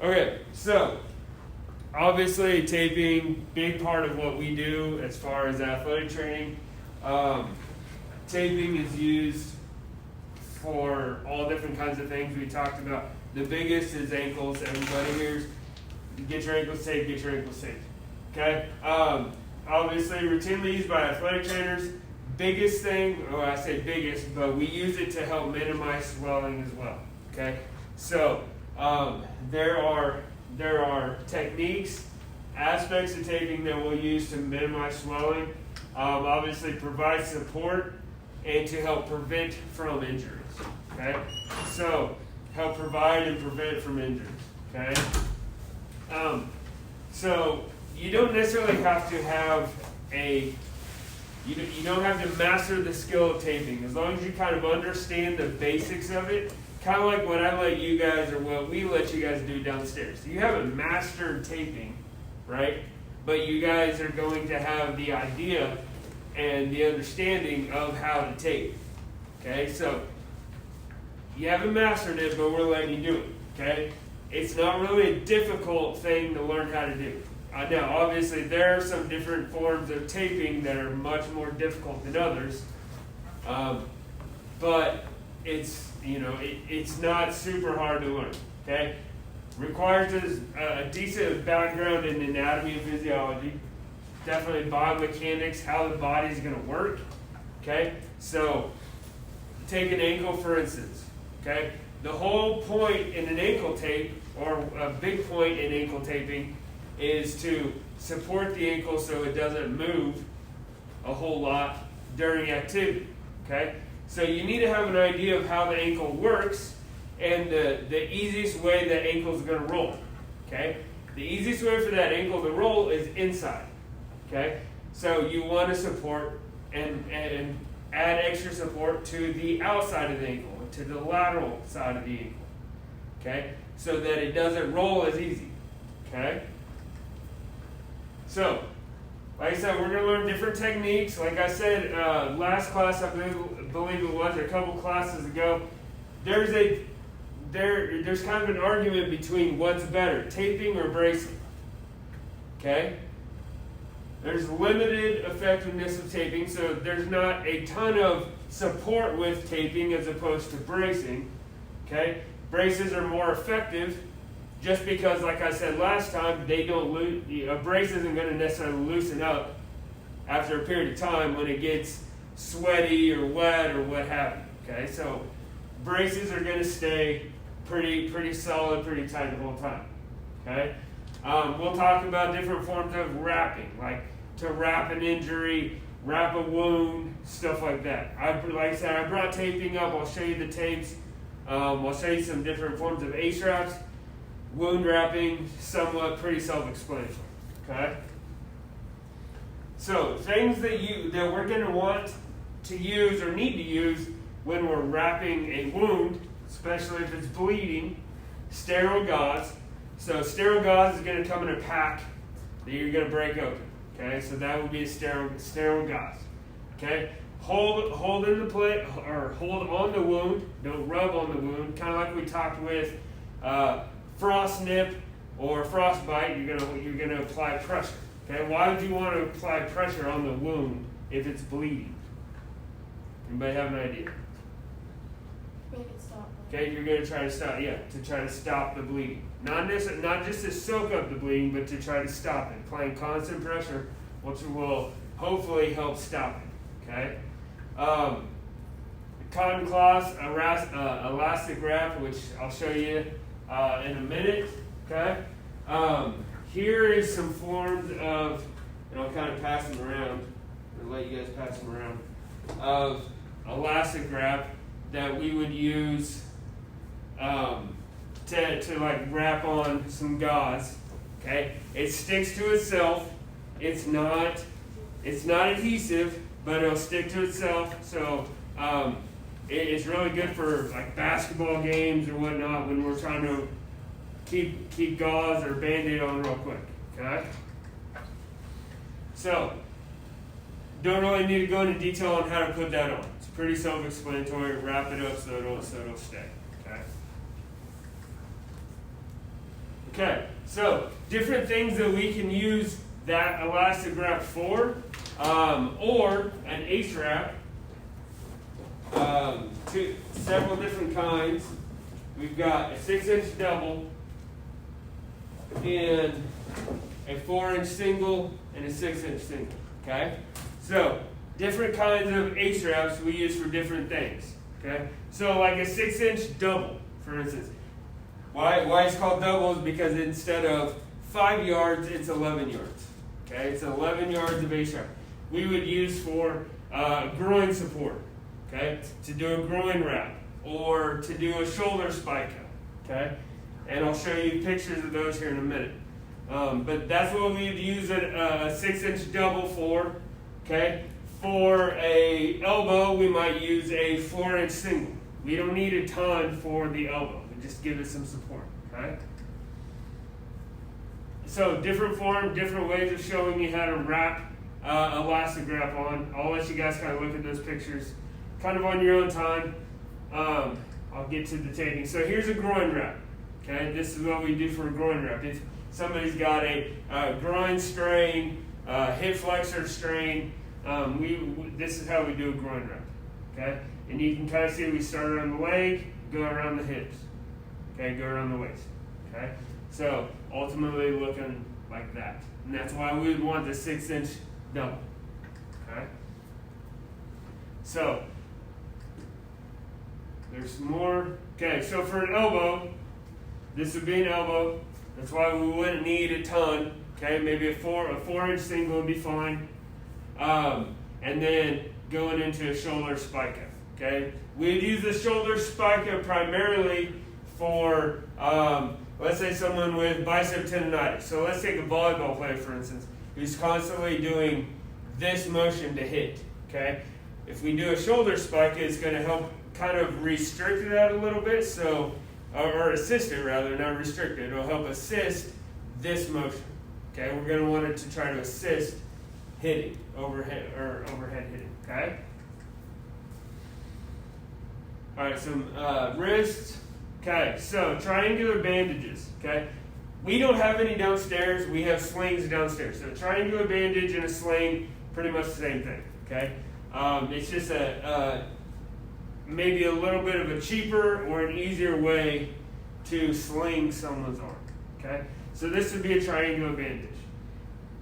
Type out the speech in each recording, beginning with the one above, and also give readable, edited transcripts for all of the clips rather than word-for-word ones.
Okay, so obviously taping, big part of what we do as far as athletic training. Taping is used for all different kinds of things we talked about. The biggest is ankles. Everybody hears, get your ankles taped, get your ankles taped. Okay? Obviously routinely used by athletic trainers. Biggest thing, or I say biggest, but we use it to help minimize swelling as well. Okay? So there are techniques, aspects of taping that we'll use to minimize swelling. Obviously provide support and to help prevent from injuries. Okay? So help provide and prevent from injuries. Okay? So you don't necessarily have to have you don't have to master the skill of taping. As long as you kind of understand the basics of it, kind of like what I let you guys, or what we let you guys do downstairs. You haven't mastered taping, right? But you guys are going to have the idea and the understanding of how to tape. Okay, so you haven't mastered it, but we're letting you do it. Okay, it's not really a difficult thing to learn how to do. Now, obviously, there are some different forms of taping that are much more difficult than others, but it's not super hard to learn. Okay, requires a decent background in anatomy and physiology, definitely biomechanics, how the body's going to work. Okay, so take an ankle for instance. Okay, the whole point in an ankle tape, or a big point in ankle taping, is to support the ankle so it doesn't move a whole lot during activity. Okay, so you need to have an idea of how the ankle works and the easiest way that ankle is going to roll. Okay, the easiest way for that ankle to roll is inside. Okay, so you want to support and add extra support to the outside of the ankle, to the lateral side of the ankle. Okay, so that it doesn't roll as easy. Okay. So, like I said, we're going to learn different techniques. Like I said, last class, I believe it was, or a couple classes ago, there's kind of an argument between what's better, taping or bracing. Okay? There's limited effectiveness of taping, so there's not a ton of support with taping as opposed to bracing. Okay? Braces are more effective. Just because, like I said last time, they don't a brace isn't going to necessarily loosen up after a period of time when it gets sweaty or wet or what have you. Okay, so braces are going to stay pretty solid, pretty tight the whole time. Okay, we'll talk about different forms of wrapping, like to wrap an injury, wrap a wound, stuff like that. Like I said, I brought taping up. I'll show you the tapes. I'll show you some different forms of ACE wraps. Wound wrapping, somewhat pretty self-explanatory. Okay? So, things that we're going to want to use or need to use when we're wrapping a wound, especially if it's bleeding, sterile gauze. So, sterile gauze is going to come in a pack that you're going to break open. Okay? So that would be a sterile gauze. Okay? Hold in the plate, or hold on the wound. Don't rub on the wound. Kind of like we talked with frost nip or frostbite. You're gonna apply pressure. Okay, why would you want to apply pressure on the wound if it's bleeding? Anybody have an idea? Make it stop. Okay, you're gonna try to stop. Yeah, to try to stop the bleeding. Not just to soak up the bleeding, but to try to stop it. Applying constant pressure, which will hopefully help stop it. Okay. Cotton cloth, elastic wrap, which I'll show you in a minute. Okay. Here is some forms of, and I'll kind of pass them around, or let you guys pass them around, of elastic wrap that we would use to like wrap on some gauze. Okay. It sticks to itself. It's not adhesive, but it'll stick to itself. So it's really good for like basketball games or whatnot when we're trying to keep gauze or Band-Aid on real quick. Okay? So don't really need to go into detail on how to put that on. It's pretty self-explanatory. Wrap it up so it'll stay. Okay? Okay, so different things that we can use that elastic wrap for, or an ACE wrap, several different kinds. We've got a 6-inch double, and a 4-inch single, and a 6-inch single. Okay, so different kinds of ACE wraps we use for different things. Okay, so like a 6-inch double, for instance. Why it's called double is because instead of 5 yards, it's 11 yards. Okay, it's 11 yards of ACE wrap. We would use for groin support. Okay, to do a groin wrap or to do a shoulder spica. Okay, and I'll show you pictures of those here in a minute. But that's what we'd use a 6-inch double for. Okay, for a elbow, we might use a 4-inch single. We don't need a ton for the elbow. We just give it some support. Okay. So different form, different ways of showing you how to wrap elastic wrap on. I'll let you guys kind of look at those pictures, kind of on your own time. I'll get to the taping. So here's a groin wrap. Okay, this is what we do for a groin wrap. If somebody's got a groin strain, hip flexor strain, this is how we do a groin wrap. Okay, and you can kind of see we start around the leg, go around the hips. Okay, go around the waist. Okay, so ultimately looking like that, and that's why we would want the 6-inch double. Okay, so there's more. Okay, so for an elbow, this would be an elbow. That's why we wouldn't need a ton. Okay, maybe a 4-inch single would be fine. And then going into a shoulder spica. Okay, we'd use the shoulder spica primarily for, let's say, someone with bicep tendonitis. So let's take a volleyball player, for instance, who's constantly doing this motion to hit. Okay, if we do a shoulder spica, it's going to help kind of restrict that a little bit. So, or assist it rather, not restrict it. It'll help assist this motion. Okay, we're going to want it to try to assist hitting, overhead hitting. Okay. All right, some wrists. Okay, so triangular bandages. Okay, we don't have any downstairs. We have slings downstairs. So triangular bandage and a sling, pretty much the same thing. Okay, it's just maybe a little bit of a cheaper or an easier way to sling someone's arm. Okay, so this would be a triangular bandage.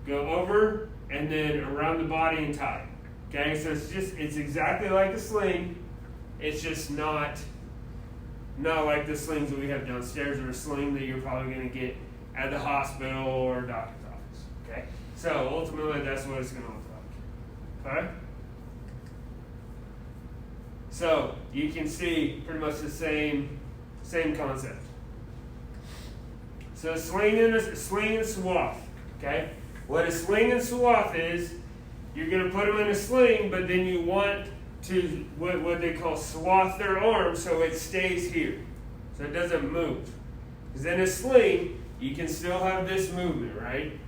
Go over and then around the body and tie. Okay, so it's exactly like a sling. It's just not like the slings that we have downstairs, or a sling that you're probably going to get at the hospital or doctor's office. Okay, so ultimately that's what it's going to look like. Okay. So you can see pretty much the same concept. So sling and swath. Okay, what a sling and swath is, you're going to put them in a sling, but then you want to what they call swath their arm so it stays here, so it doesn't move. Because in a sling, you can still have this movement, right?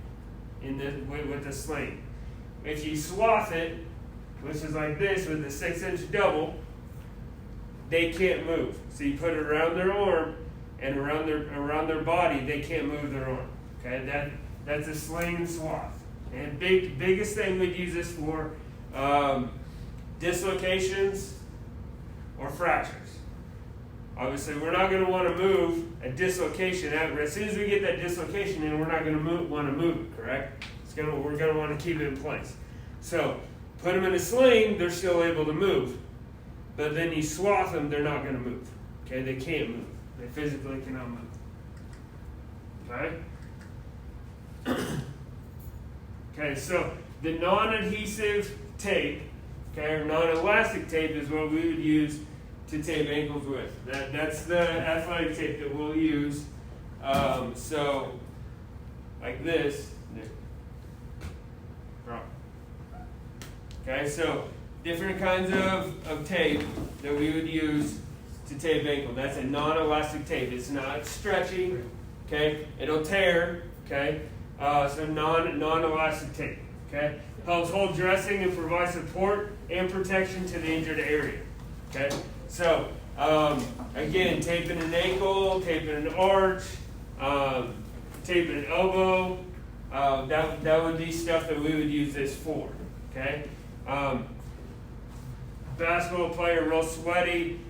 With the sling. If you swath it, which is like this with the 6-inch double, they can't move. So you put it around their arm and around their body, they can't move their arm. Okay, that's a sling and swath. And biggest thing we'd use this for, dislocations or fractures. Obviously, we're not going to want to move a dislocation. As soon as we get that dislocation in, we're not going to want to move it, correct? We're going to want to keep it in place. So, put them in a sling, they're still able to move. But then you swath them, they're not going to move. Okay, they can't move. They physically cannot move. Okay? Okay, so the non-adhesive tape, okay, or non-elastic tape is what we would use to tape ankles with. That's the athletic tape that we'll use. So, like this. Okay, so different kinds of tape that we would use to tape ankle. That's a non-elastic tape. It's not stretchy. Okay, it'll tear. Okay, so non-elastic tape. Okay, helps hold dressing and provide support and protection to the injured area. Okay, so again, taping an ankle, taping an arch, tape an elbow, that would be stuff that we would use this for. Okay. Basketball player real sweaty.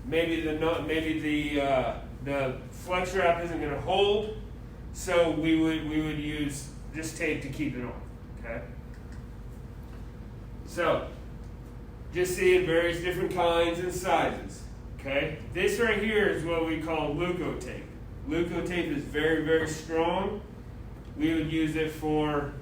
Maybe the flex wrap isn't going to hold, so we would use just tape to keep it on. Okay. So just seeing various different kinds and sizes. Okay. This right here is what we call Leukotape. Leukotape is very, very strong. We would use it for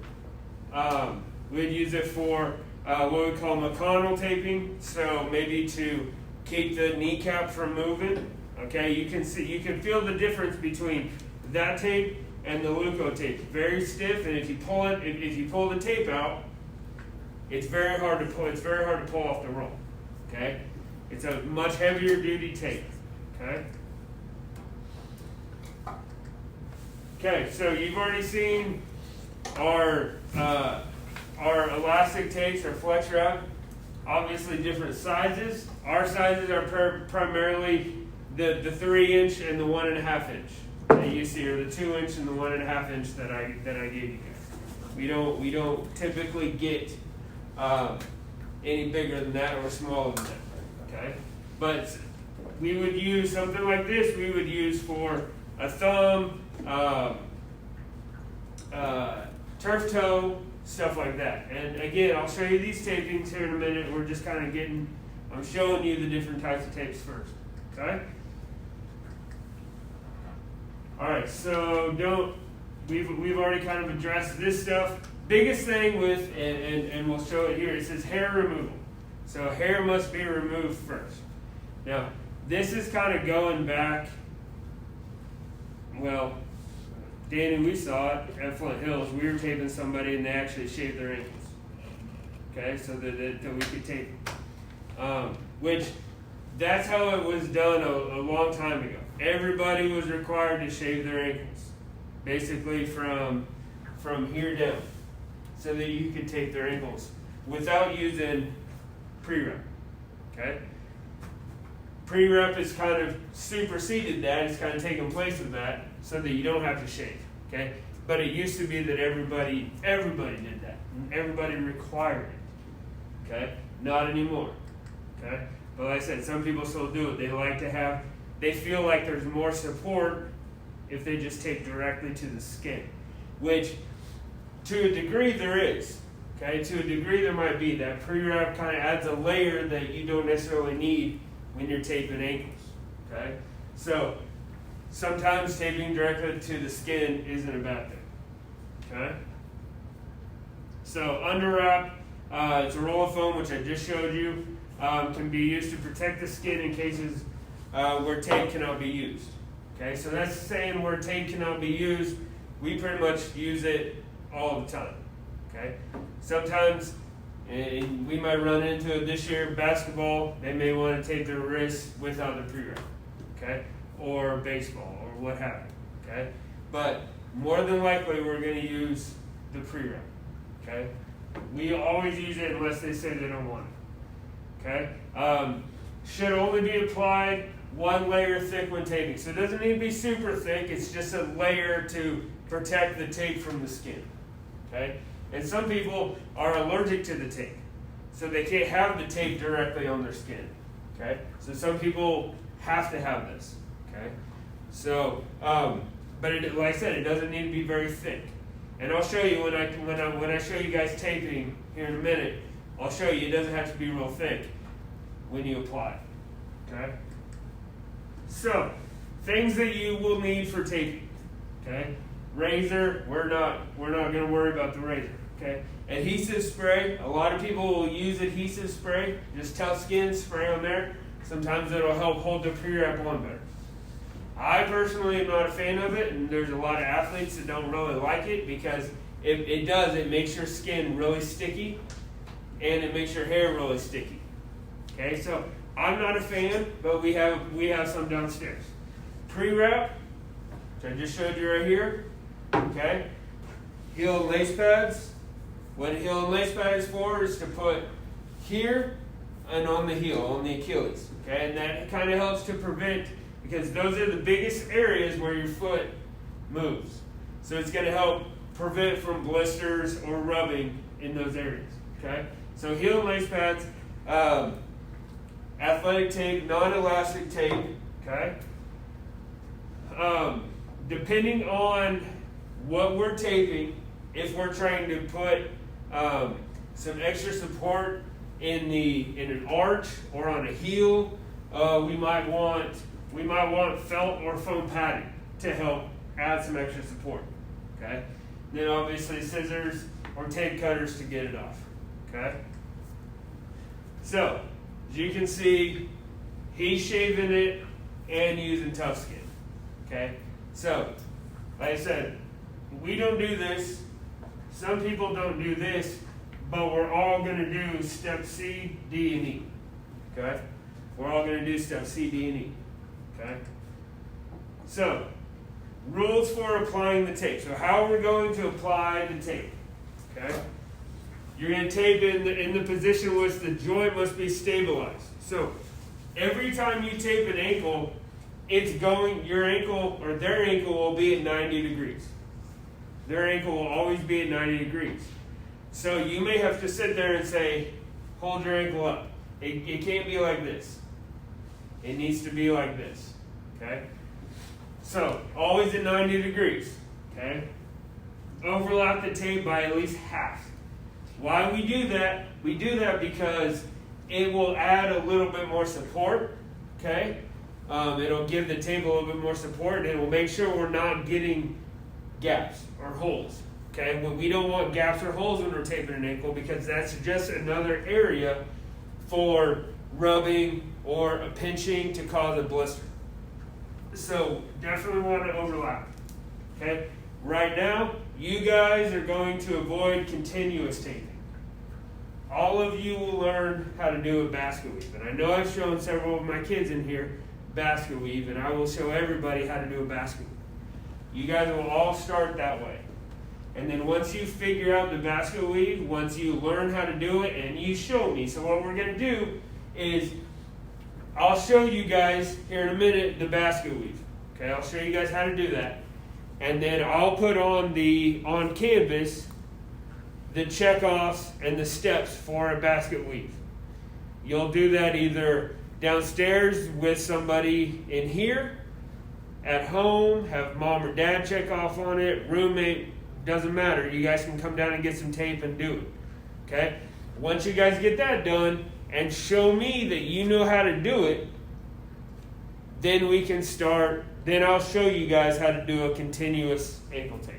what we call McConnell taping. So maybe to keep the kneecap from moving. Okay, you can feel the difference between that tape and the Leukotape. Very stiff, and if you pull the tape out, it's very hard to pull. It's very hard to pull off the roll. Okay, it's a much heavier duty tape. Okay. Okay, so you've already seen our elastic tapes, our flex wrap. Obviously different sizes. Our sizes are primarily the 3-inch and the 1.5 inch that you see, or the 2-inch and the 1.5 inch that I gave you guys. We don't typically get any bigger than that or smaller than that. Okay, but we would use something like this. We would use for a thumb, turf toe, stuff like that. And again, I'll show you these tapings here in a minute. We're just kind of I'm showing you the different types of tapes first. Okay? Alright, so we've already kind of addressed this stuff. Biggest thing with, and we'll show it here, it says hair removal. So hair must be removed first. Now, this is kind of going back, well, Danny, we saw it at Flint Hills. We were taping somebody and they actually shaved their ankles. Okay, so that we could tape. Which, that's how it was done a long time ago. Everybody was required to shave their ankles. Basically from here down. So that you could tape their ankles without using pre-rep. Okay? Pre-rep has kind of superseded that. It's kind of taken place of that so that you don't have to shave. Okay? But it used to be that everybody did that. Everybody required it. Okay? Not anymore. Okay? But like I said, some people still do it. They feel like there's more support if they just tape directly to the skin. Which, to a degree, there is. Okay? To a degree, there might be. That pre-wrap kind of adds a layer that you don't necessarily need when you're taping ankles. Okay? So, sometimes taping directly to the skin isn't a bad thing. Okay? So, under wrap, it's a roll of foam, which I just showed you. Can be used to protect the skin in cases where tape cannot be used. Okay, so that's saying where tape cannot be used, we pretty much use it all the time. Okay, sometimes and we might run into it this year. Basketball, they may want to tape their wrists without the pre-wrap. Okay, or baseball or what have you. Okay, but more than likely we're going to use the pre-wrap. Okay, we always use it unless they say they don't want it. Okay, should only be applied one layer thick when taping. So it doesn't need to be super thick. It's just a layer to protect the tape from the skin. Okay, and some people are allergic to the tape, so they can't have the tape directly on their skin. Okay, so some people have to have this. Okay, so but like I said, it doesn't need to be very thick. And I'll show you when I show you guys taping here in a minute. I'll show you it doesn't have to be real thick when you apply it. Okay? So, things that you will need for taping. Okay? Razor, we're not going to worry about the razor. Okay? Adhesive spray, a lot of people will use adhesive spray. Just tell skin, spray on there. Sometimes it'll help hold the pre-wrap on better. I personally am not a fan of it, and there's a lot of athletes that don't really like it because it makes your skin really sticky. And it makes your hair really sticky. Okay, so I'm not a fan, but we have some downstairs. Pre-wrap, which I just showed you right here. Okay, heel and lace pads. What a heel and lace pad is for is to put here and on the heel, on the Achilles. Okay, and that kind of helps to prevent, because those are the biggest areas where your foot moves. So it's going to help prevent from blisters or rubbing in those areas. Okay? So heel and lace pads, athletic tape, non-elastic tape. Okay? Depending on what we're taping, if we're trying to put some extra support in an arch or on a heel, we might want felt or foam padding to help add some extra support. Okay. Then obviously scissors or tape cutters to get it off. Okay. So as you can see, he's shaving it and using tough skin. Okay. So like I said, we don't do this. Some people don't do this, but we're all going to do step C, D, and E. Okay? We're all going to do step C, D, and E. Okay? So, rules for applying the tape. So how are we going to apply the tape? Okay? You're going to tape in the position which the joint must be stabilized. So, every time you tape an ankle, your ankle or their ankle will be at 90 degrees. Their ankle will always be at 90 degrees. So you may have to sit there and say, hold your ankle up. It can't be like this. It needs to be like this. Okay? So, always at 90 degrees. Okay? Overlap the tape by at least half. Why we do that? We do that because it will add a little bit more support. Okay? It'll give the tape a little bit more support, and it will make sure we're not getting gaps or holes. Okay, well, we don't want gaps or holes when we're taping an ankle because that's just another area for rubbing or a pinching to cause a blister. So definitely want to overlap. Okay, right now you guys are going to avoid continuous taping. All of you will learn how to do a basket weave, and I know I've shown several of my kids in here basket weave, and I will show everybody how to do a basket weave. You guys will all start that way. And then once you figure out the basket weave, once you learn how to do it, and you show me. So what we're going to do is, I'll show you guys here in a minute the basket weave. Okay, I'll show you guys how to do that. And then I'll put on canvas the checkoffs and the steps for a basket weave. You'll do that either downstairs with somebody in here, at home, have mom or dad check off on it, roommate, doesn't matter. You guys can come down and get some tape and do it. Okay? Once you guys get that done and show me that you know how to do it, then we can start. Then I'll show you guys how to do a continuous ankle tape.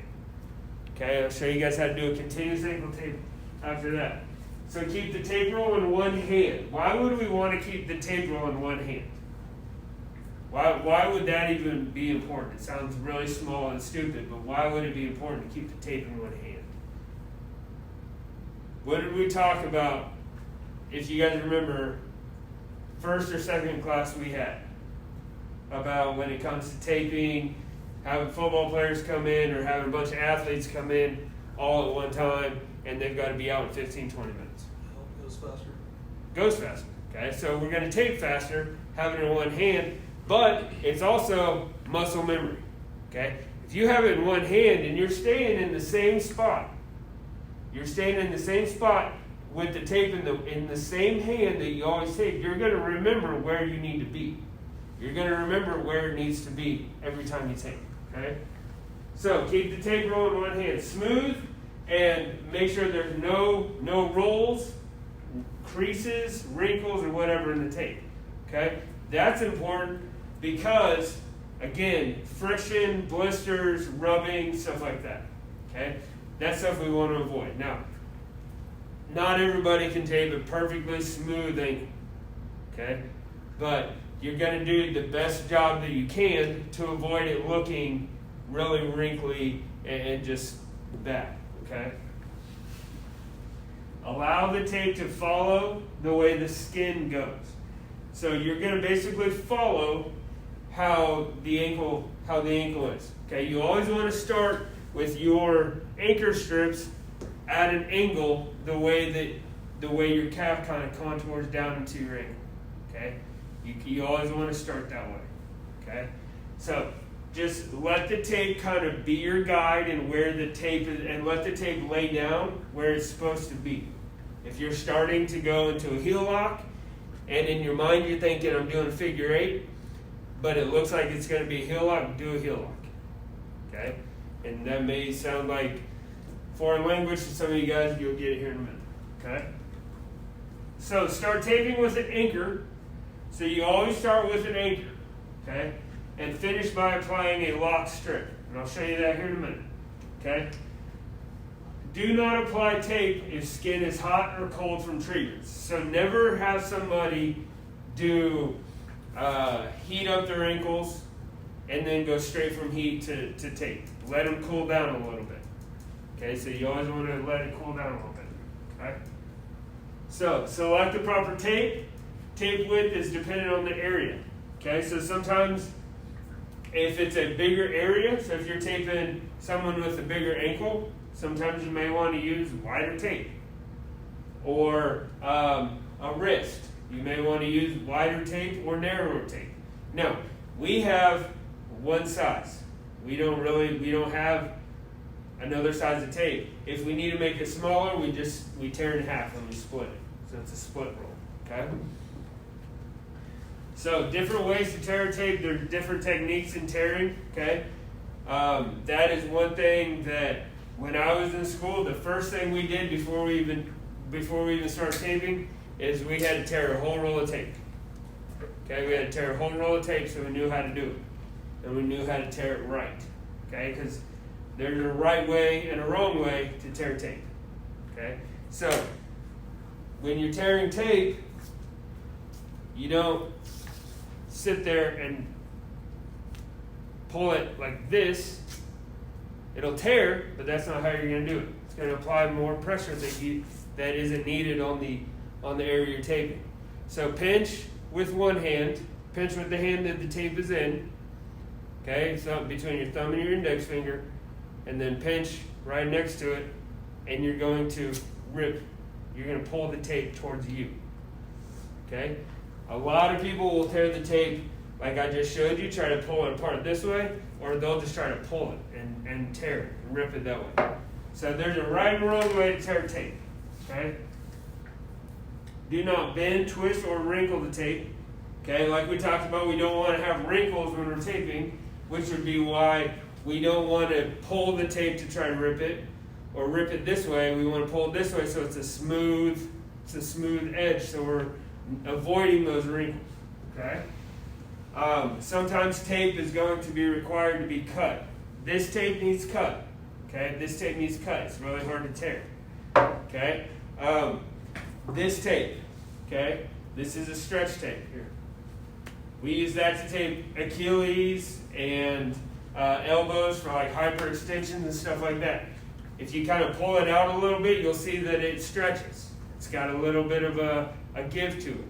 Okay? I'll show you guys how to do a continuous ankle tape after that. So keep the tape roll in one hand. Why would we want to keep the tape roll in one hand? Why would that even be important? It sounds really small and stupid, but why would it be important to keep the tape in one hand? What did we talk about, if you guys remember, first or second class we had, about when it comes to taping, having football players come in or having a bunch of athletes come in all at one time, and they've got to be out in 15, 20 minutes. Goes faster. Goes faster. Okay, so we're going to tape faster, having it in one hand. But it's also muscle memory, okay? If you have it in one hand and you're staying in the same spot, with the tape in the same hand that you always tape, you're going to remember where you need to be. You're going to remember where it needs to be every time you tape, okay? So keep the tape roll in one hand smooth and make sure there's no rolls, creases, wrinkles, or whatever in the tape, okay? That's important. Because, again, friction, blisters, rubbing, stuff like that. Okay? That's stuff we want to avoid. Now, not everybody can tape a perfectly smooth ankle. Okay? But you're going to do the best job that you can to avoid it looking really wrinkly and just bad. Okay? Allow the tape to follow the way the skin goes. So you're going to basically follow how the ankle is. Okay, you always want to start with your anchor strips at an angle the way your calf kind of contours down into your ankle. Okay, you always want to start that way. Okay, so just let the tape kind of be your guide and where the tape is, and let the tape lay down where it's supposed to be. If you're starting to go into a heel lock, and in your mind you're thinking I'm doing a figure 8, but it looks like it's going to be a heel lock, do a heel lock. Okay? And that may sound like foreign language to some of you guys, you'll get it here in a minute. Okay? So start taping with an anchor. So you always start with an anchor. Okay? And finish by applying a lock strip. And I'll show you that here in a minute. Okay? Do not apply tape if skin is hot or cold from treatments. So never have somebody do heat up their ankles and then go straight from heat to tape. Let them cool down a little bit. Okay, so you always want to let it cool down a little bit. Okay? So select the proper tape. Tape width is dependent on the area. Okay, so sometimes if it's a bigger area, so if you're taping someone with a bigger ankle, sometimes you may want to use wider tape. Or a wrist, you may want to use wider tape or narrower tape. No, we have one size. We don't have another size of tape. If we need to make it smaller, we tear it in half and we split it. So it's a split roll. Okay? So different ways to tear tape. There are different techniques in tearing. Okay, that is one thing that when I was in school, the first thing we did before we even started taping is we had to tear a whole roll of tape. Okay, we had to tear a whole roll of tape so we knew how to do it, and we knew how to tear it right. Okay, because there's a right way and a wrong way to tear tape. Okay, so when you're tearing tape, you don't sit there and pull it like this. It'll tear, but that's not how you're going to do it. It's going to apply more pressure that isn't needed on the area you're taping. So pinch with one hand, pinch with the hand that the tape is in. Okay, so between your thumb and your index finger, and then pinch right next to it, and you're going to rip. You're going to pull the tape towards you. Okay. A lot of people will tear the tape like I just showed you, try to pull it apart this way, or they'll just try to pull it and tear it and rip it that way. So there's a right and wrong way to tear tape. Okay? Do not bend, twist, or wrinkle the tape. Okay, like we talked about, we don't want to have wrinkles when we're taping, which would be why we don't want to pull the tape to try to rip it, or rip it this way. We want to pull it this way so it's a smooth edge, so we're avoiding those wrinkles. Okay. Sometimes tape is going to be required to be cut. This tape needs cut. Okay. This tape needs cut. It's really hard to tear. Okay. This tape. Okay. This is a stretch tape here. We use that to tape Achilles and elbows for like hyperextensions and stuff like that. If you kind of pull it out a little bit, you'll see that it stretches. It's got a little bit of a give to it.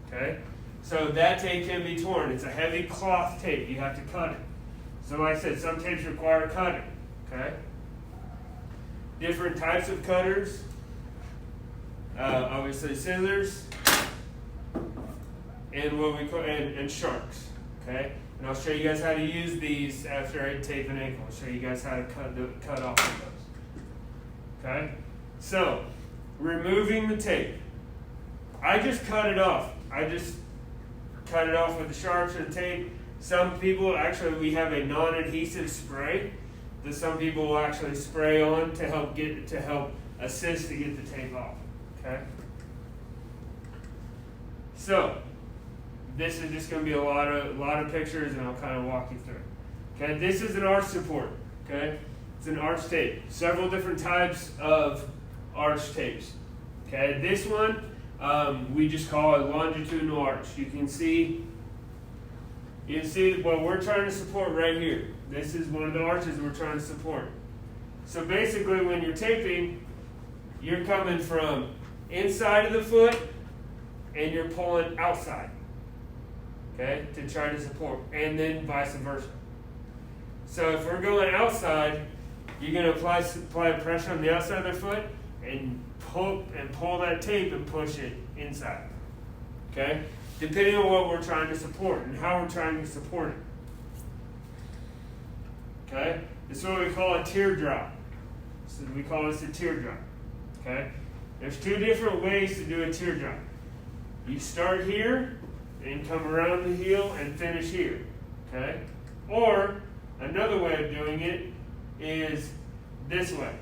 Okay? So that tape can be torn. It's a heavy cloth tape. You have to cut it. So like I said, some tapes require cutting. Okay? Different types of cutters. Obviously scissors and what we call and sharks. Okay? And I'll show you guys how to use these after I tape an ankle. I'll show you guys how to cut off of those. Okay? So, removing the tape. I just cut it off. I just cut it off with the sharps or the tape. Some people, actually, we have a non-adhesive spray that some people will actually spray on to help assist to get the tape off. Okay. So, this is just going to be a lot of pictures, and I'll kind of walk you through. Okay. This is an arch support. Okay. It's an arch tape. Several different types of arch tapes. Okay. This one. We just call it longitudinal arch. You can see what we're trying to support right here. This is one of the arches we're trying to support. So basically when you're taping, you're coming from inside of the foot and you're pulling outside, okay, to try to support, and then vice versa. So if we're going outside, you're going to apply pressure on the outside of the foot and pull that tape and push it inside. Okay? Depending on what we're trying to support and how we're trying to support it. Okay? This is what we call a teardrop. So we call this a teardrop. Okay? There's two different ways to do a teardrop. You start here and come around the heel and finish here. Okay? Or another way of doing it is this way.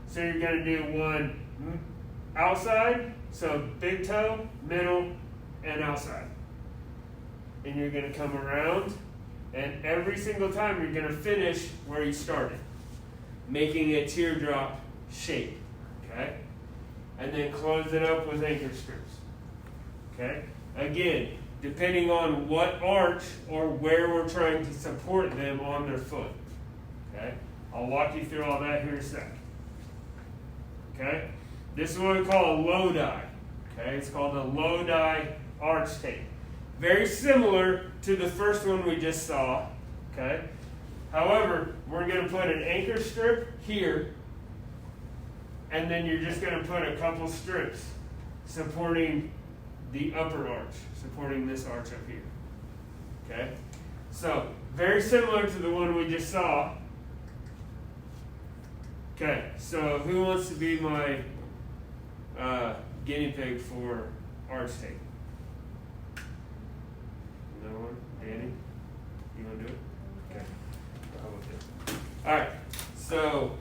So you're going to do one outside, so big toe, middle, and outside. And you're going to come around, and every single time you're going to finish where you started, making a teardrop shape. Okay? And then close it up with anchor strips. Okay? Again, depending on what arch or where we're trying to support them on their foot. Okay? I'll walk you through all that here in a second. Okay? This is what we call a Lodi. Okay? It's called a Lodi arch tape. Very similar to the first one we just saw. Okay? However, we're going to put an anchor strip here, and then you're just going to put a couple strips supporting the upper arch, supporting this arch up here. Okay? So, very similar to the one we just saw. Okay, so who wants to be my guinea pig for arch tape? No one? Danny? You want to do it? Okay. How about this? Alright, so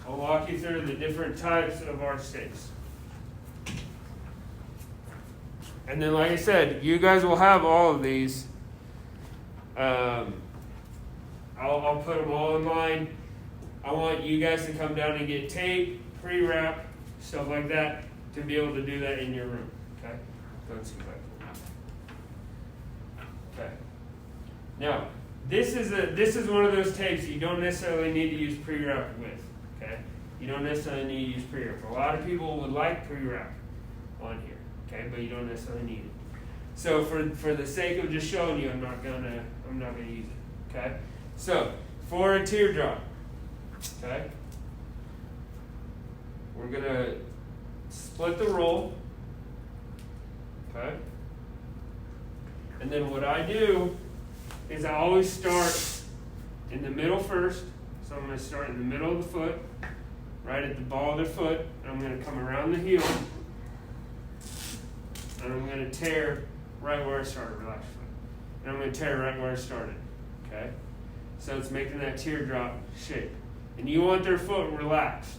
I'll walk you through the different types of arch tapes. And then, like I said, you guys will have all of these. I'll put them all in line. I want you guys to come down and get tape, pre-wrap, stuff like that, to be able to do that in your room. Okay? Don't see that. Okay. Now, this is one of those tapes you don't necessarily need to use pre-wrap with. Okay? You don't necessarily need to use pre-wrap. A lot of people would like pre-wrap on here. Okay, but you don't necessarily need it. So for the sake of just showing you, I'm not gonna use it. Okay? So for a teardrop, okay, we're gonna split the roll. Okay? And then what I do is I always start in the middle first. So I'm gonna start in the middle of the foot, right at the ball of the foot, and I'm gonna come around the heel. And I'm going to tear right where I started, relax foot. And I'm going to tear right where I started, okay? So it's making that teardrop shape. And you want their foot relaxed,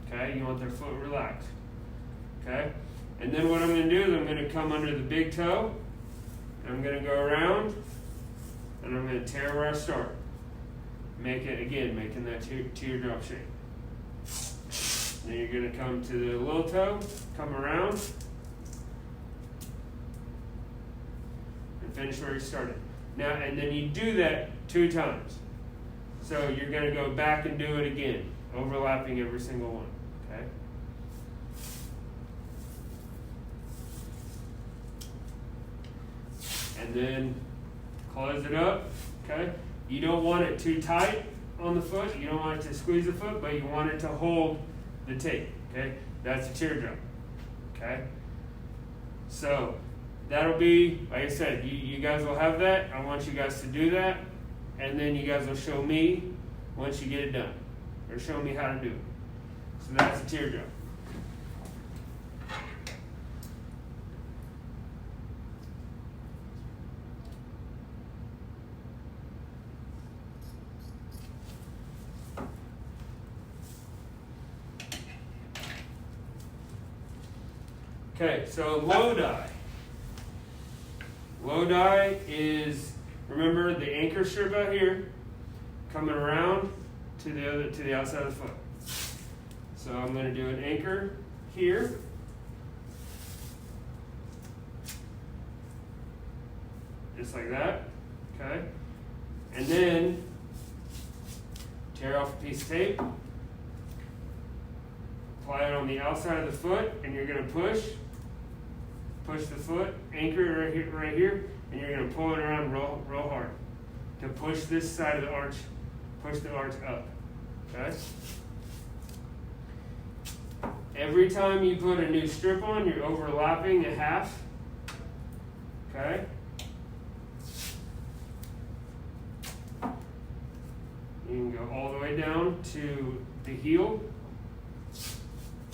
okay? You want their foot relaxed, okay? And then what I'm going to do is I'm going to come under the big toe, and I'm going to go around, and I'm going to tear where I start. Make it, again, making that teardrop shape. Then you're going to come to the little toe, come around, finish where you started. Now, and then you do that 2 times. So you're going to go back and do it again, overlapping every single one. Okay? And then close it up. Okay? You don't want it too tight on the foot. You don't want it to squeeze the foot, but you want it to hold the tape. Okay? That's a teardrop. Okay? So that'll be, like I said, you guys will have that. I want you guys to do that. And then you guys will show me once you get it done. Or show me how to do it. So that's a teardrop. Okay, so Lodi. Lodi is, remember the anchor strip out here, coming around to the outside of the foot. So I'm going to do an anchor here. Just like that, okay? And then tear off a piece of tape, apply it on the outside of the foot, and you're going to push the foot, anchor it right here, and you're going to pull it around real hard to push this side of the arch, push the arch up, okay? Every time you put a new strip on, you're overlapping a half, okay? go all the way down to the heel,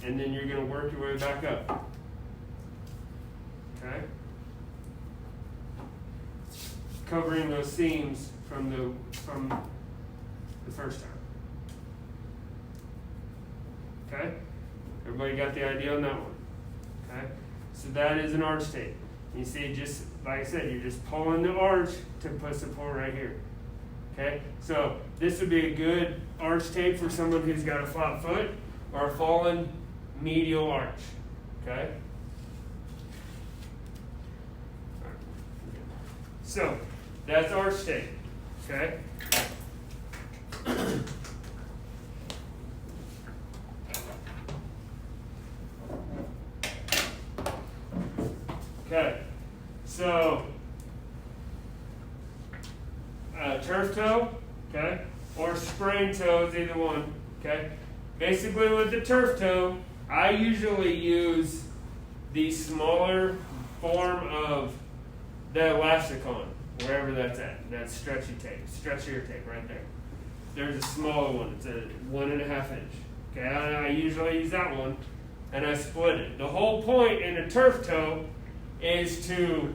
and then you're going to work your way back up. Okay? Covering those seams from the first time. Okay? Everybody got the idea on that one? Okay? So that is an arch tape. You see, just like I said, you're just pulling the arch to put support right here. Okay? So this would be a good arch tape for someone who's got a flat foot or a fallen medial arch. Okay? So that's arch tape. Okay? Okay, so turf toe, okay, or sprain toe is either one, okay. Basically with the turf toe, I usually use the smaller form of the Elasticon, wherever that's at. That's stretchy tape, stretchier tape right there. There's a smaller one, it's a 1.5 inch. Okay, I usually use that one, and I split it. The whole point in a turf toe is to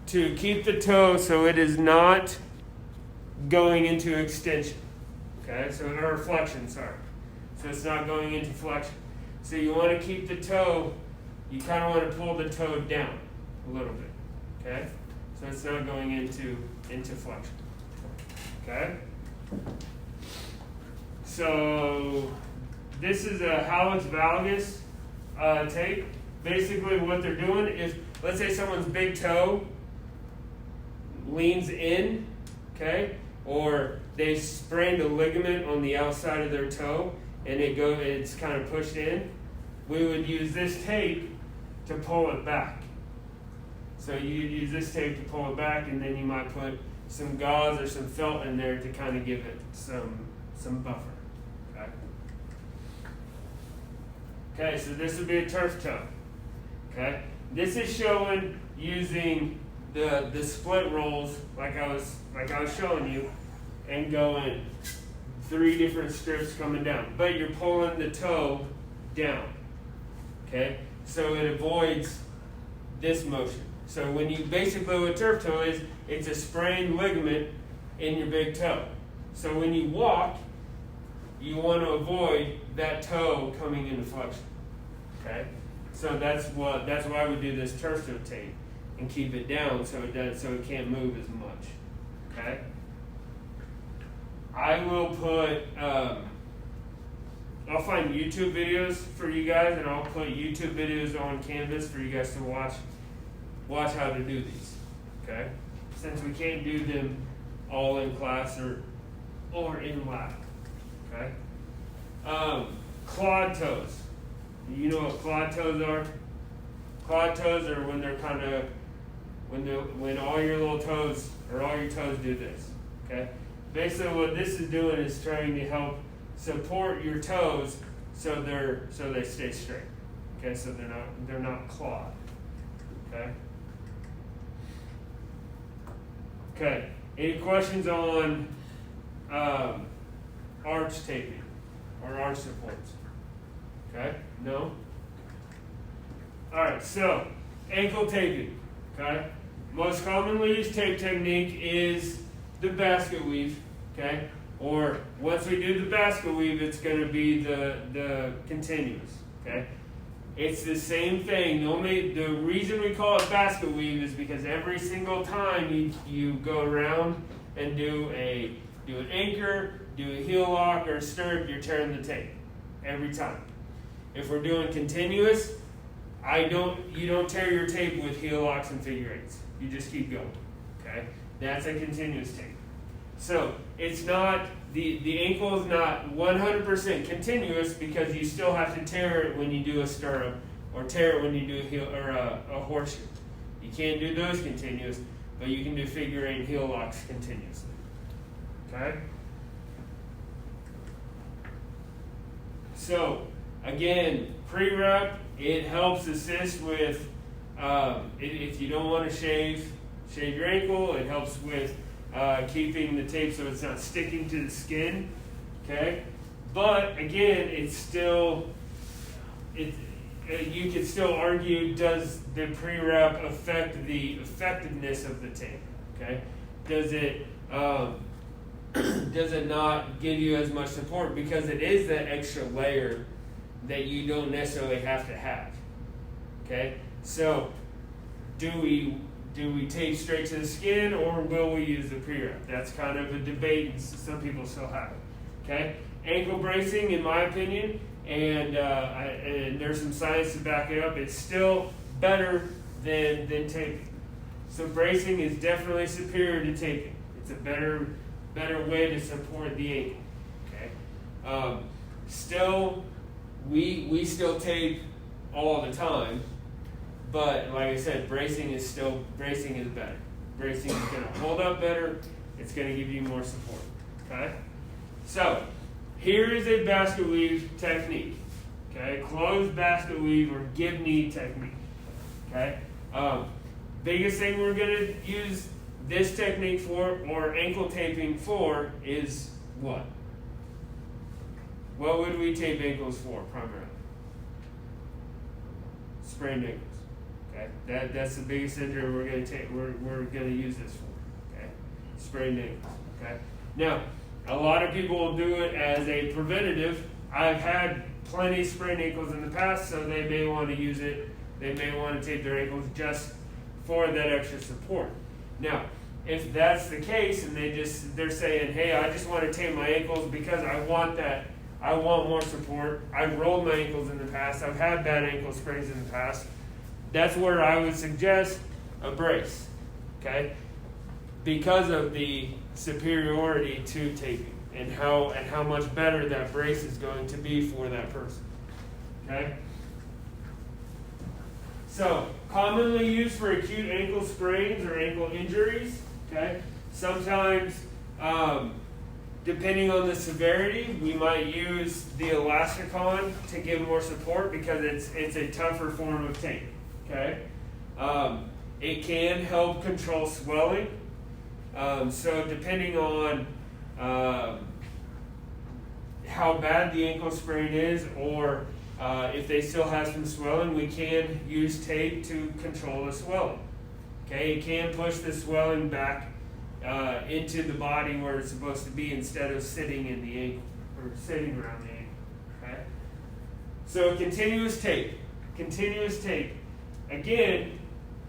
keep the toe so it is not going into extension. Okay, so or flexion, sorry. So it's not going into flexion. So you want to keep the toe, you kind of want to pull the toe down a little bit. Okay? So it's not going into flexion. Okay? So this is a hallux valgus tape. Basically what they're doing is, let's say someone's big toe leans in, okay, or they sprained a ligament on the outside of their toe and it's kind of pushed in. We would use this tape to pull it back. So you use this tape to pull it back, and then you might put some gauze or some felt in there to kind of give it some buffer. Okay. Okay, so this would be a turf toe. Okay, this is showing using the split rolls like I was showing you, and going 3 different strips coming down, but you're pulling the toe down. Okay, so it avoids this motion. So when you basically what turf toe is, it's a sprained ligament in your big toe. So when you walk, you want to avoid that toe coming into flexion. Okay. So that's why we do this turf toe tape and keep it down so it can't move as much. Okay. I will put I'll find YouTube videos for you guys, and I'll put YouTube videos on Canvas for you guys to watch how to do these. Okay. Since we can't do them all in class or in lab. Okay. Clawed toes. You know what clawed toes are? Clawed toes are when they're kind of when all your little toes or all your toes do this. Okay. Basically, what this is doing is trying to help support your toes so they stay straight. Okay. So they're not clawed. Okay. Okay. Any questions on arch taping or arch supports? Okay? No? Alright, so ankle taping. Okay? Most commonly used tape technique is the basket weave. Okay? Or once we do the basket weave, it's going to be the continuous. Okay? It's the same thing. The reason we call it basket weave is because every single time you go around and do an anchor, do a heel lock or a stirrup, you're tearing the tape. Every time. If we're doing continuous, you don't tear your tape with heel locks and figure eights. You just keep going. Okay? That's a continuous tape. So it's not the ankle is not 100% continuous because you still have to tear it when you do a stirrup or tear it when you do a heel or a horseshoe. You can't do those continuous, but you can do figure eight and heel locks continuously. Okay? So again, pre-rep, it helps assist with if you don't want to shave your ankle. It helps with keeping the tape so it's not sticking to the skin. Okay, but again, it's still you could still argue, does the pre-wrap affect the effectiveness of the tape? Okay, does it does it not give you as much support because it is that extra layer that you don't necessarily have to have? Okay, so do we tape straight to the skin, or will we use the pre-wrap? That's kind of a debate, and some people still have it. Okay, ankle bracing, in my opinion, and there's some science to back it up, it's still better than taping. So bracing is definitely superior to taping. It's a better way to support the ankle. Okay, still we still tape all the time, but like I said, bracing is better. Bracing is going to hold up better. It's going to give you more support. Okay, so here is a basket weave technique. Okay, closed basket weave or give knee technique. Okay, biggest thing we're going to use this technique for, or ankle taping for, is what? What would we tape ankles for primarily? Sprained ankles. Okay, that's the biggest injury we're going to take. We're going to use this for. Okay, sprained ankles. Okay, now a lot of people will do it as a preventative. I've had plenty of sprained ankles in the past, so they may want to use it. They may want to tape their ankles just for that extra support. Now, if that's the case, and they're saying, hey, I just want to tape my ankles because I want that. I want more support. I've rolled my ankles in the past. I've had bad ankle sprains in the past. That's where I would suggest a brace, okay? Because of the superiority to taping and how much better that brace is going to be for that person, okay? So, commonly used for acute ankle sprains or ankle injuries, okay? Sometimes, depending on the severity, we might use the Elasticon to give more support because it's a tougher form of tape. Okay, it can help control swelling. So depending on how bad the ankle sprain is, or if they still have some swelling, we can use tape to control the swelling. Okay, it can push the swelling back into the body where it's supposed to be instead of sitting in the ankle or sitting around the ankle. Okay, so continuous tape. Again,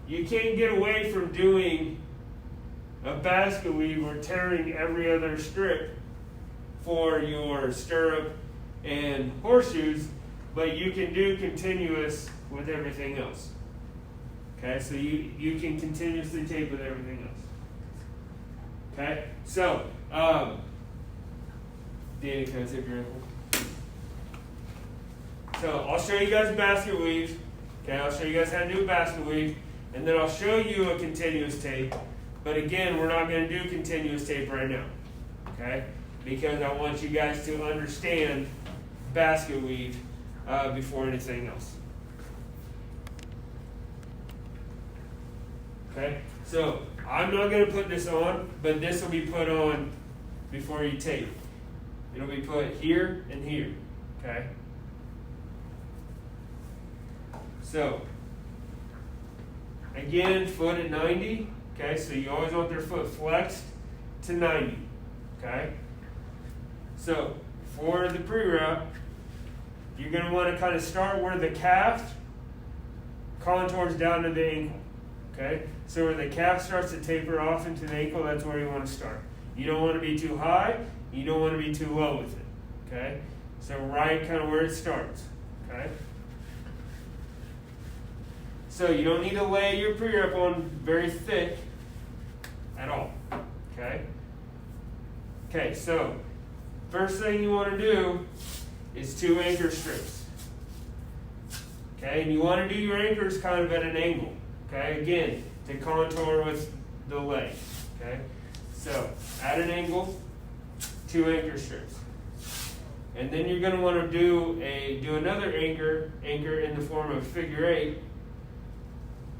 you can't get away from doing a basket weave or tearing every other strip for your stirrup and horseshoes, but you can do continuous with everything else. Okay, so you can continuously tape with everything else. Okay, so Danny, can I take your ankle? So I'll show you guys basket weaves. Okay, I'll show you guys how to do a basket weave, and then I'll show you a continuous tape. But again, we're not going to do continuous tape right now. Okay, because I want you guys to understand basket weave before anything else. Okay, so I'm not going to put this on, but this will be put on before you tape. It'll be put here and here. Okay. So, again, foot at 90, okay, so you always want their foot flexed to 90, okay? So, for the pre-wrap, you're going to want to kind of start where the calf contours down to the ankle, okay? So where the calf starts to taper off into the ankle, that's where you want to start. You don't want to be too high, you don't want to be too low with it, okay? So right kind of where it starts, okay? So you don't need to lay your pre-wrap on very thick at all, okay? Okay, so first thing you want to do is 2 anchor strips, okay? And you want to do your anchors kind of at an angle, okay? Again, to contour with the leg, okay? So at an angle, 2 anchor strips. And then you're going to want to do another anchor in the form of figure 8,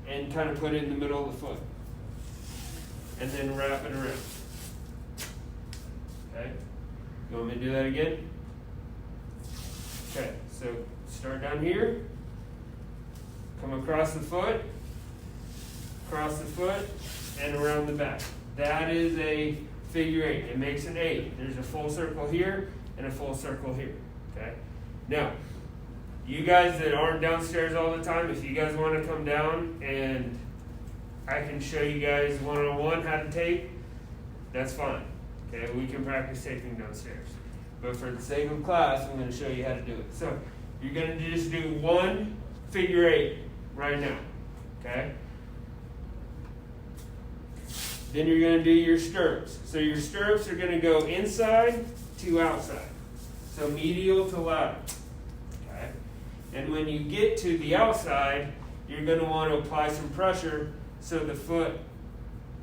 and kind of put it in the middle of the foot, and then wrap it around. Okay? You want me to do that again? Okay, so start down here, come across the foot, and around the back. That is a figure 8. It makes an 8. There's a full circle here and a full circle here. Okay? Now, you guys that aren't downstairs all the time, if you guys want to come down and I can show you guys one-on-one how to tape, that's fine. Okay, we can practice taping downstairs. But for the sake of class, I'm going to show you how to do it. So you're going to just do one figure 8 right now. Okay? Then you're going to do your stirrups. So your stirrups are going to go inside to outside. So medial to lateral. Okay? And when you get to the outside, you're going to want to apply some pressure so the foot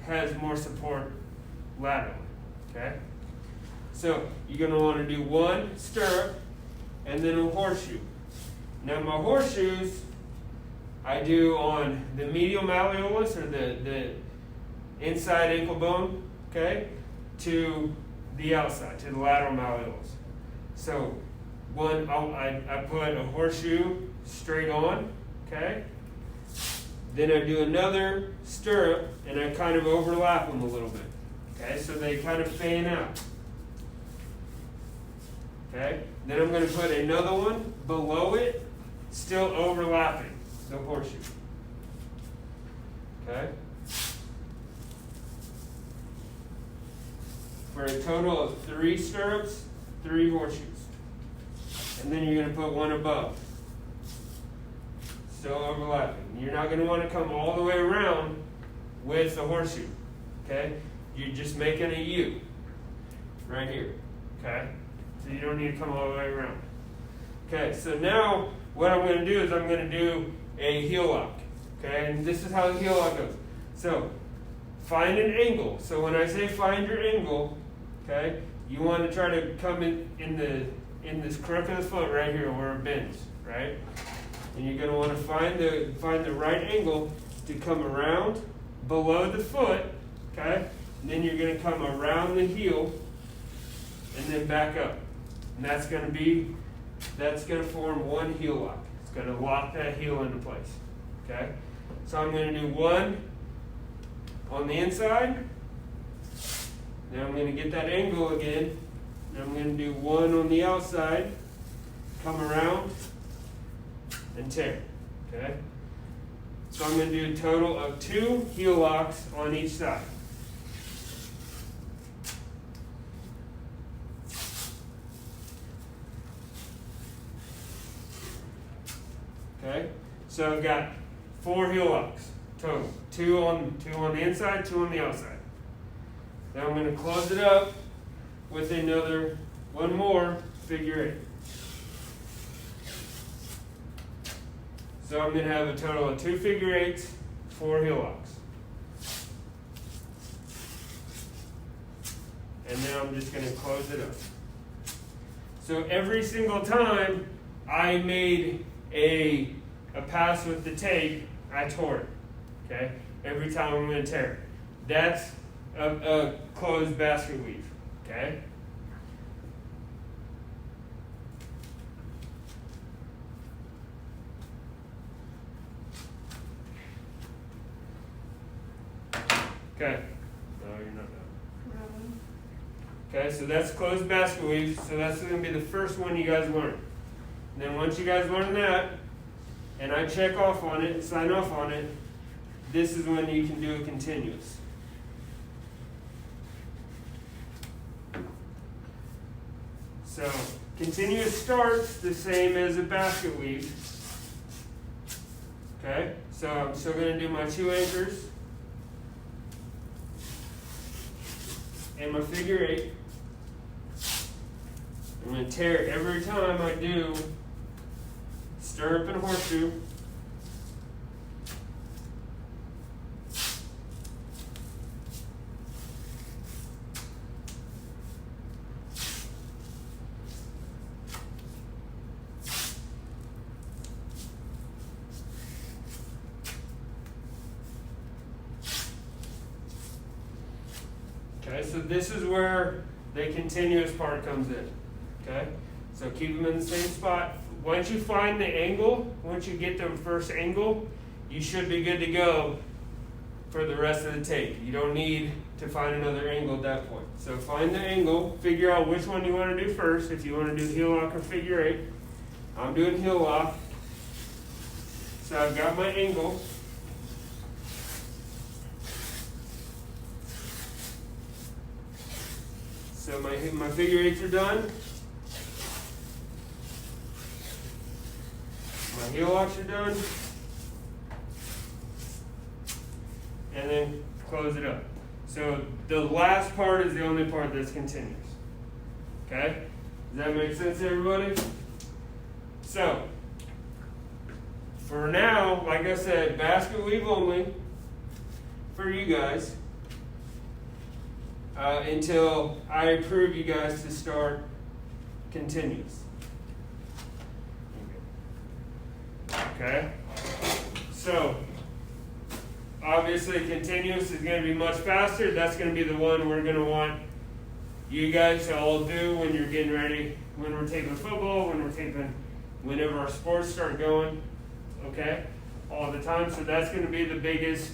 has more support laterally. Okay? So you're going to want to do one stirrup and then a horseshoe. Now my horseshoes I do on the medial malleolus, or the inside ankle bone, okay, to the outside, to the lateral malleolus. So I put a horseshoe straight on, okay? Then I do another stirrup and I kind of overlap them a little bit, okay? So they kind of fan out, okay? Then I'm going to put another one below it, still overlapping the horseshoe, okay? For a total of 3 stirrups, 3 horseshoes. And then you're going to put one above. Still overlapping. You're not going to want to come all the way around with the horseshoe. Okay? You're just making a U right here. Okay? So you don't need to come all the way around. Okay, so now what I'm going to do is I'm going to do a heel lock. Okay? And this is how the heel lock goes. So find an angle. So when I say find your angle, okay, you want to try to come in this crook of the foot right here where it bends, right? And you're going to want to find the right angle to come around below the foot, okay? And then you're going to come around the heel and then back up. And that's going to form one heel lock. It's going to lock that heel into place, okay? So I'm going to do one on the inside. Now I'm going to get that angle again. And I'm going to do one on the outside, come around, and tear. Okay? So I'm going to do a total of 2 heel locks on each side. Okay? So I've got 4 heel locks total. 2 on the inside, 2 on the outside. Now I'm going to close it up with one more figure 8. So I'm going to have a total of 2 figure 8s, 4 heel locks. And then I'm just going to close it up. So every single time I made a pass with the tape, I tore it. Okay? Every time I'm going to tear it. That's a closed basket weave. Okay? Okay. No, you're not done. Okay, so that's closed basket weave. So that's going to be the first one you guys learn. And then once you guys learn that, and I check off on it, sign off on it, this is when you can do a continuous. So continuous starts the same as a basket weave. Okay, so I'm still going to do my 2 anchors and my figure 8. I'm going to tear every time I do stirrup and horseshoe. Okay, so this is where the continuous part comes in. Okay? So keep them in the same spot. Once you find the angle, once you get the first angle, you should be good to go for the rest of the tape. You don't need to find another angle at that point. So find the angle, figure out which one you want to do first. If you want to do heel lock or figure eight, I'm doing heel lock. So I've got my angle. So my figure eights are done. My heel locks are done. And then close it up. So the last part is the only part that's continuous. Okay? Does that make sense to everybody? So, for now, like I said, basket weave only for you guys until I approve you guys to start continuous. Okay? So, obviously continuous is going to be much faster. That's going to be the one we're going to want you guys to all do when you're getting ready, when we're taping football, whenever our sports start going, okay, all the time. So that's going to be the biggest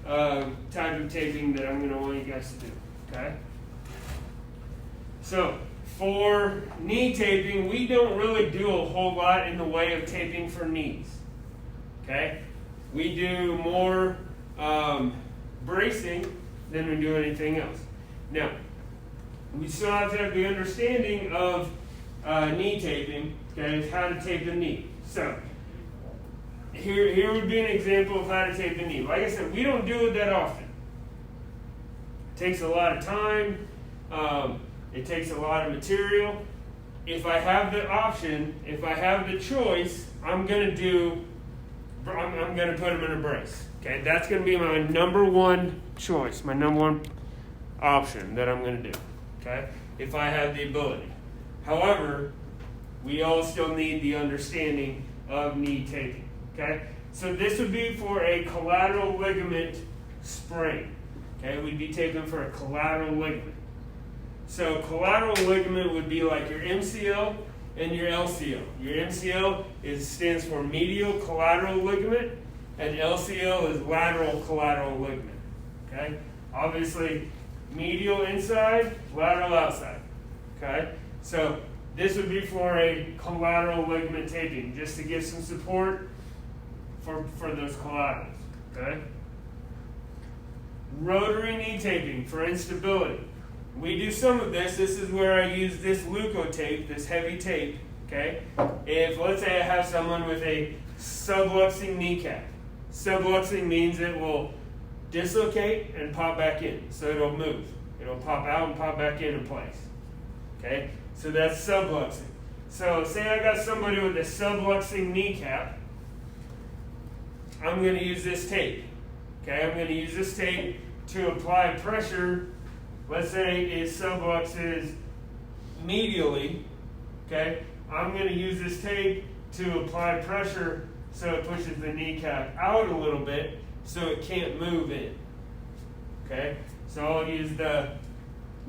type of taping that I'm going to want you guys to do, okay? So for knee taping, we don't really do a whole lot in the way of taping for knees, okay? We do more bracing than we do anything else. Now, we still have to have the understanding of knee taping, okay, how to tape the knee. So, here would be an example of how to tape the knee. Like I said, we don't do it that often. It takes a lot of time. It takes a lot of material. If I have the option, if I have the choice, I'm going to put them in a brace. Okay, that's going to be my number one choice, my number one option that I'm going to do. Okay, if I have the ability. However, we all still need the understanding of knee taping. Okay, so this would be for a collateral ligament sprain. Okay, we'd be taping for a collateral ligament. So collateral ligament would be like your MCL and your LCL. Your MCL stands for medial collateral ligament, and LCL is lateral collateral ligament. Okay, obviously medial inside, lateral outside. Okay, so this would be for a collateral ligament taping, just to give some support for those collaterals. Okay, rotary knee taping for instability. We do some of this. This is where I use this Leukotape, this heavy tape. Okay, if let's say I have someone with a subluxing kneecap. Subluxing means it will dislocate and pop back in, so it'll move. It'll pop out and pop back in place. Okay, so that's subluxing. So say I got somebody with a subluxing kneecap. I'm going to use this tape. Okay, I'm going to use this tape to apply pressure. Let's say it subluxes medially. Okay, I'm going to use this tape to apply pressure so it pushes the kneecap out a little bit so it can't move in. Okay, so I'll use the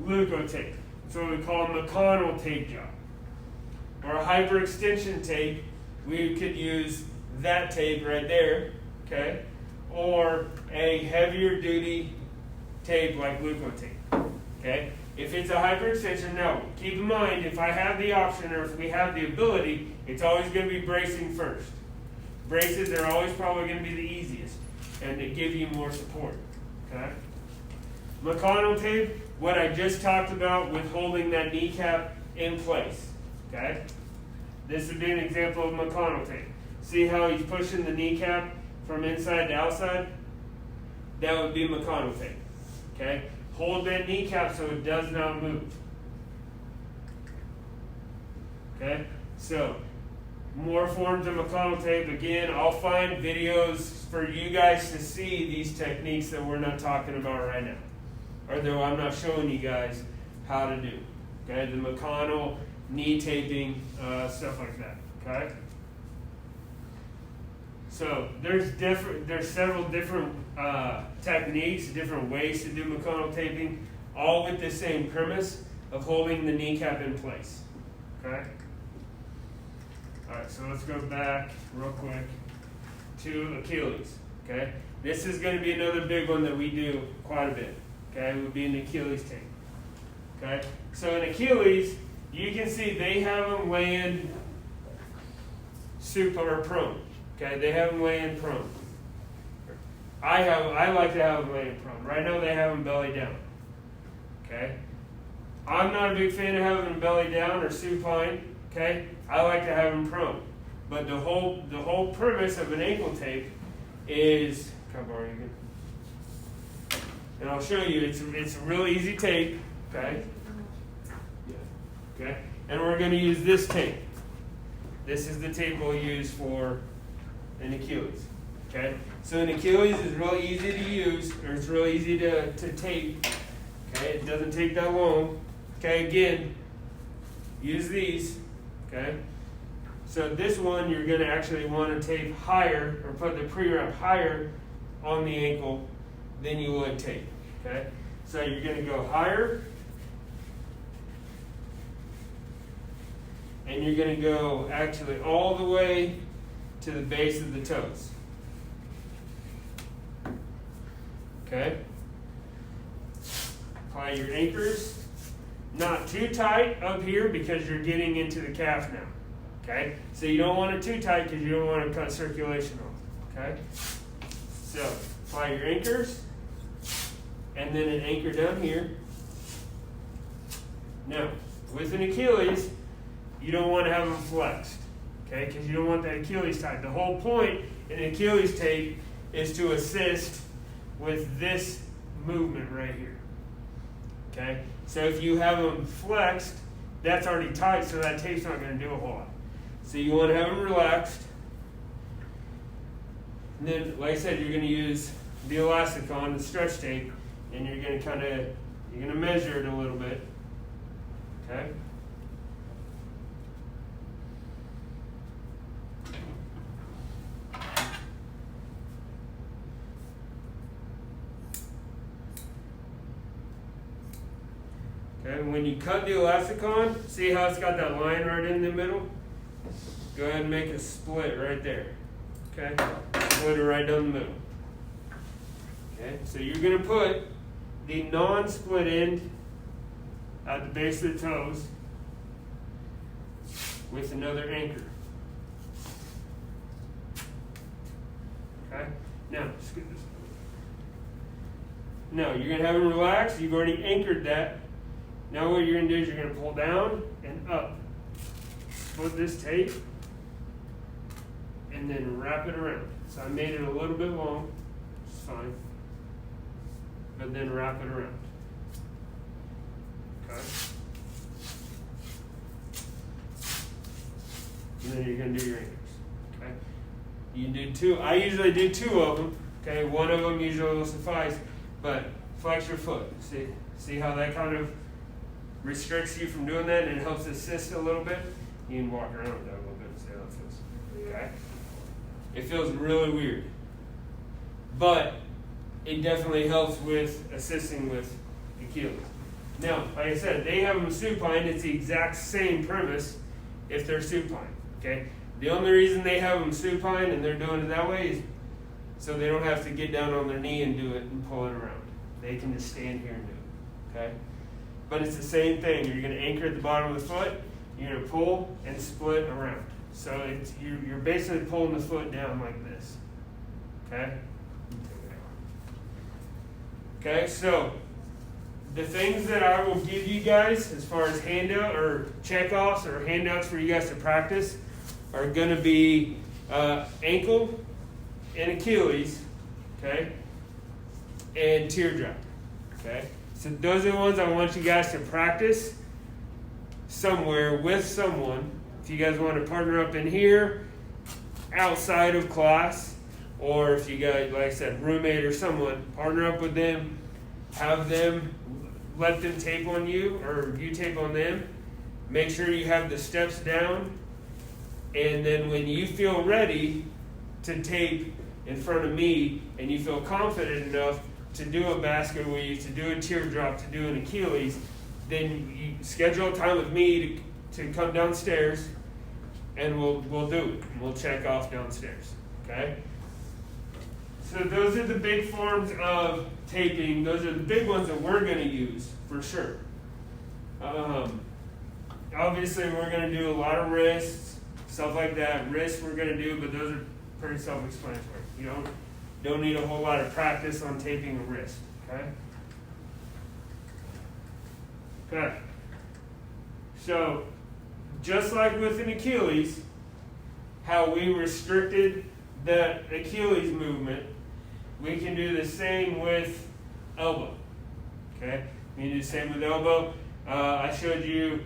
Leukotape. That's what we call a McConnell tape job. Or a hyperextension tape, we could use that tape right there, okay? Or a heavier duty tape like Leukotape, okay? If it's a hyperextension, no. Keep in mind, if I have the option or if we have the ability, it's always going to be bracing first. Braces are always probably going to be the easiest and to give you more support, okay? McConnell tape, what I just talked about with holding that kneecap in place, okay? This would be an example of McConnell tape. See how he's pushing the kneecap from inside to outside? That would be McConnell tape, okay? Hold that kneecap so it does not move, okay? So, more forms of McConnell tape. Again, I'll find videos for you guys to see these techniques that we're not talking about right now. Or though I'm not showing you guys how to do. Okay, the McConnell, knee taping, stuff like that. Okay? So there's several different techniques, different ways to do McConnell taping, all with the same premise of holding the kneecap in place. Okay? Alright, so let's go back real quick to Achilles. Okay? This is going to be another big one that we do quite a bit. Okay? It would be an Achilles tape. Okay? So in Achilles, you can see they have them laying supine or prone. Okay? They have them laying prone. I like to have them laying prone. Right now they have them belly down. Okay? I'm not a big fan of having them belly down or supine. Okay? I like to have them prone. But the whole premise of an ankle tape is, come on, you can, and I'll show you. It's a real easy tape. Okay? Okay? And we're going to use this tape. This is the tape we'll use for an Achilles. Okay? So an Achilles is real easy to use, or it's real easy to tape. Okay? It doesn't take that long. Okay? Again, use these. Okay? So this one you're going to actually want to tape higher, or put the pre-wrap higher on the ankle than you would tape. Okay? So you're going to go higher, and you're going to go actually all the way to the base of the toes. Okay? Apply your anchors. Not too tight up here because you're getting into the calf now. Okay? So you don't want it too tight because you don't want to cut circulation off. Okay? So apply your anchors, and then an anchor down here. Now, with an Achilles, you don't want to have them flexed. Okay? Because you don't want that Achilles tight. The whole point in an Achilles tape is to assist with this movement right here. Okay? So if you have them flexed, that's already tight, so that tape's not going to do a whole lot. So you want to have them relaxed. And then, like I said, you're going to use the Elasticon, the stretch tape, and you're going to measure it a little bit. Okay? Okay, and when you cut the Elasticon, see how it's got that line right in the middle? Go ahead and make a split right there. Okay? Split it right down the middle. Okay, so you're going to put the non-split end at the base of the toes with another anchor. Okay? Now, scoot this. Now, you're going to have them relaxed. You've already anchored that. Now what you're going to do is you're going to pull down and up. Split this tape and then wrap it around. So I made it a little bit long, it's fine. But then wrap it around. Okay? And then you're going to do your anchors. Okay? You do two. I usually do two of them. Okay? One of them usually will suffice. But flex your foot. See how that kind of restricts you from doing that, and it helps assist a little bit. You can walk around with that a little bit and see how it feels. Okay? It feels really weird. But it definitely helps with assisting with Achilles. Now, like I said, they have them supine. It's the exact same premise if they're supine. Okay? The only reason they have them supine and they're doing it that way is so they don't have to get down on their knee and do it and pull it around. They can just stand here and do it. Okay? But it's the same thing. You're going to anchor at the bottom of the foot. You're going to pull and split around. So you're basically pulling the foot down like this. Okay? Okay, so the things that I will give you guys as far as handout or checkoffs or handouts for you guys to practice are going to be ankle and Achilles, okay, and teardrop, okay. So those are the ones I want you guys to practice somewhere with someone. If you guys want to partner up in here, outside of class, or if you got, like I said, roommate or someone, partner up with them, have them, let them tape on you, or you tape on them. Make sure you have the steps down, and then when you feel ready to tape in front of me, and you feel confident enough to do a basket weave, to do a teardrop, to do an Achilles, then you schedule a time with me to come downstairs, and we'll do it. We'll check off downstairs. Okay. So those are the big forms of taping. Those are the big ones that we're going to use for sure. Obviously, we're going to do a lot of wrists, stuff like that. Wrists we're going to do, but those are pretty self-explanatory. You don't need a whole lot of practice on taping a wrist. Okay. Okay. So, just like with an Achilles, how we restricted the Achilles movement, we can do the same with elbow. Okay? We can do the same with elbow. I showed you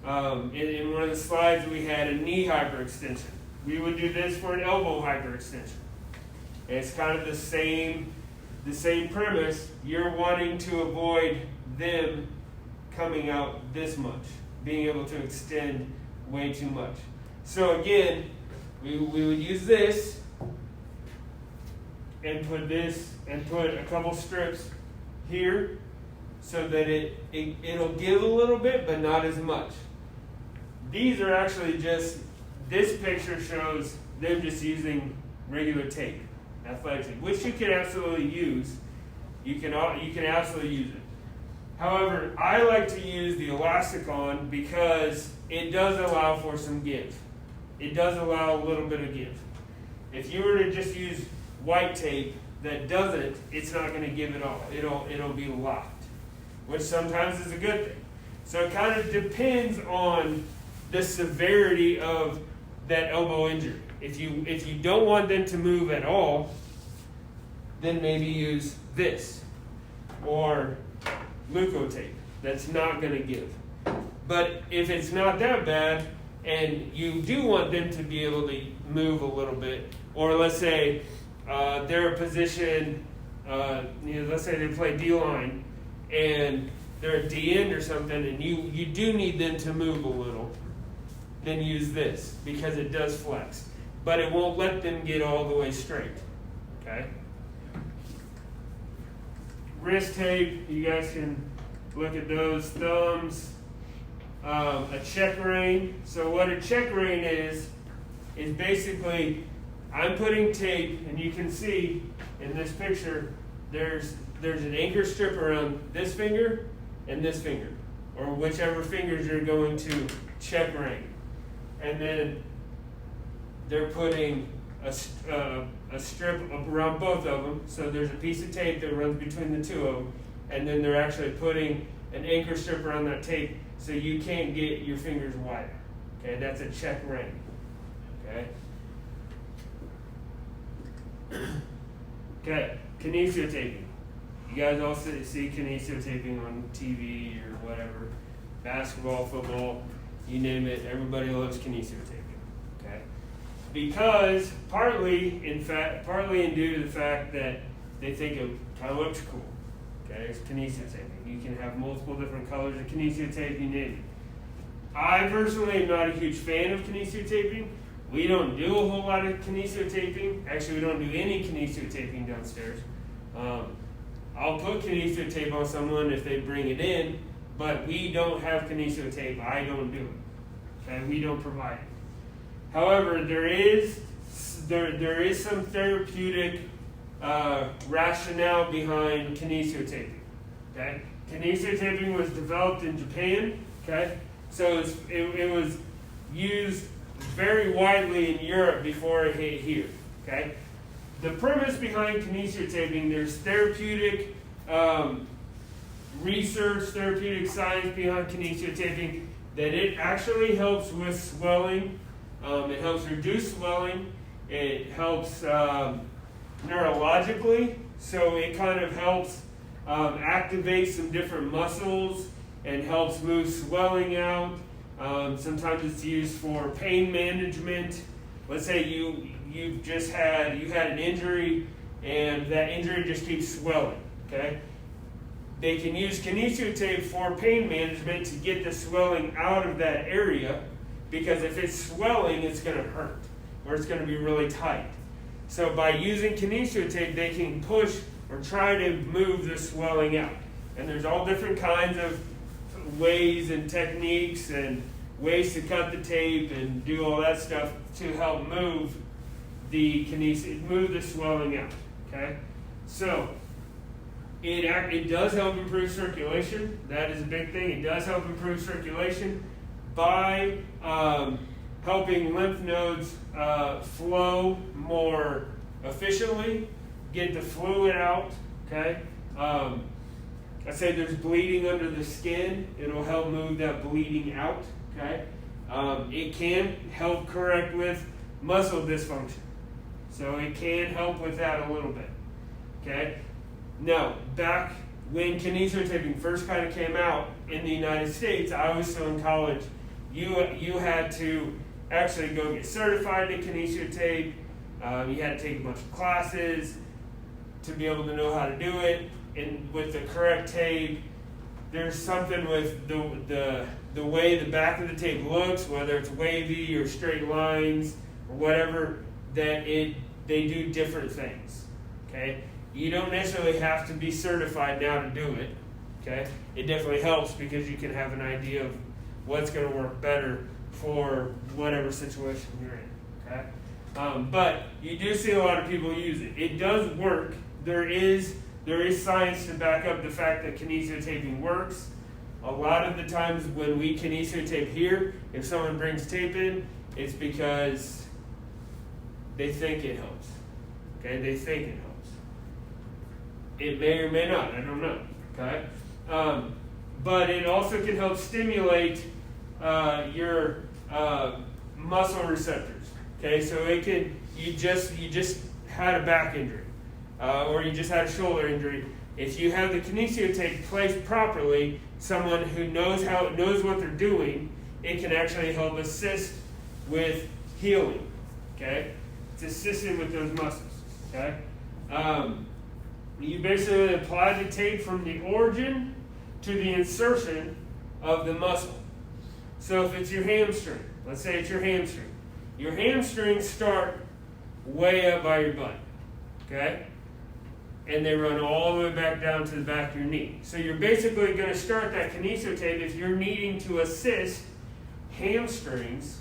in one of the slides we had a knee hyperextension. We would do this for an elbow hyperextension. It's kind of the same premise. You're wanting to avoid them coming out this much, being able to extend way too much. So again, we would use this and put a couple strips here so that it'll give a little bit, but not as much. These are actually just, this picture shows them just using regular tape, athletic tape, which you can absolutely use. You can absolutely use it. However, I like to use the Elasticon because it does allow for some give. It does allow a little bit of give. If you were to just use white tape that doesn't, it's not going to give at all. It'll be locked, which sometimes is a good thing. So it kind of depends on the severity of that elbow injury. If you don't want them to move at all, then maybe use this or Leukotape. That's not going to give. But if it's not that bad and you do want them to be able to move a little bit, or let's say they're a position, let's say they play D-line and they're a D-end or something, and you do need them to move a little, then use this because it does flex. But it won't let them get all the way straight. Okay? Wrist tape, you guys can look at those. Thumbs, a check rein. So what a check rein is basically I'm putting tape, and you can see in this picture there's an anchor strip around this finger and this finger, or whichever fingers you're going to check rein. And then they're putting a strip around both of them, so there's a piece of tape that runs between the two of them, and then they're actually putting an anchor strip around that tape so you can't get your fingers wider. Okay, that's a check rein. Okay. Okay, kinesiotaping. You guys all see kinesiotaping on TV or whatever, basketball, football, you name it. Everybody loves kinesiotaping. Okay. Because partly in due to the fact that they think it kind of looks cool. Okay, it's kinesiotaping. You can have multiple different colors of kinesiotape, you name it. I personally am not a huge fan of kinesiotaping. We don't do a whole lot of kinesiotaping. Actually, we don't do any kinesiotaping downstairs. I'll put kinesiotape on someone if they bring it in, but we don't have kinesiotape. I don't do it. Okay, we don't provide it. However, there is some therapeutic rationale behind kinesiotaping. Okay, kinesiotaping was developed in Japan. Okay, so it was used very widely in Europe before it hit here. Okay, the premise behind kinesiotaping, there's therapeutic research, therapeutic science behind kinesiotaping, that it actually helps with swelling. It helps reduce swelling. It helps neurologically, so it kind of helps activate some different muscles and helps move swelling out. Sometimes it's used for pain management. Let's say you had an injury and that injury just keeps swelling. Okay, they can use kinesiotape for pain management to get the swelling out of that area, because if it's swelling, it's going to hurt or it's going to be really tight. So by using kinesiotape, they can push or try to move the swelling out. And there's all different kinds of ways and techniques and ways to cut the tape and do all that stuff to help move the kinesis, move the swelling out. Okay, so it does help improve circulation. That is a big thing. It does help improve circulation by helping lymph nodes flow more efficiently, get the fluid out. Okay. I say there's bleeding under the skin. It'll help move that bleeding out. Okay. It can help correct with muscle dysfunction. So it can help with that a little bit. Okay. Now, back when kinesiotaping first kind of came out in the United States, I was still in college. You had to actually go get certified in kinesiotape. You had to take a bunch of classes to be able to know how to do it. And with the correct tape, there's something with the way the back of the tape looks, whether it's wavy or straight lines or whatever, that they do different things. Okay, you don't necessarily have to be certified now to do it. Okay, it definitely helps because you can have an idea of what's going to work better for whatever situation you're in. Okay, but you do see a lot of people use it. It does work. There is science to back up the fact that kinesiotaping works. A lot of the times when we kinesiotape here, if someone brings tape in, it's because they think it helps. Okay, they think it helps. It may or may not. I don't know. Okay, but it also can help stimulate your muscle receptors. Okay, so it can. You just had a back injury. Or you just had a shoulder injury. If you have the kinesiotape placed properly, someone who knows what they're doing, it can actually help assist with healing. Okay, it's assisting with those muscles. Okay, you basically apply the tape from the origin to the insertion of the muscle. So if it's your hamstring, let's say it's your hamstrings start way up by your butt. Okay. And they run all the way back down to the back of your knee. So you're basically going to start that kinesiotape. If you're needing to assist hamstrings,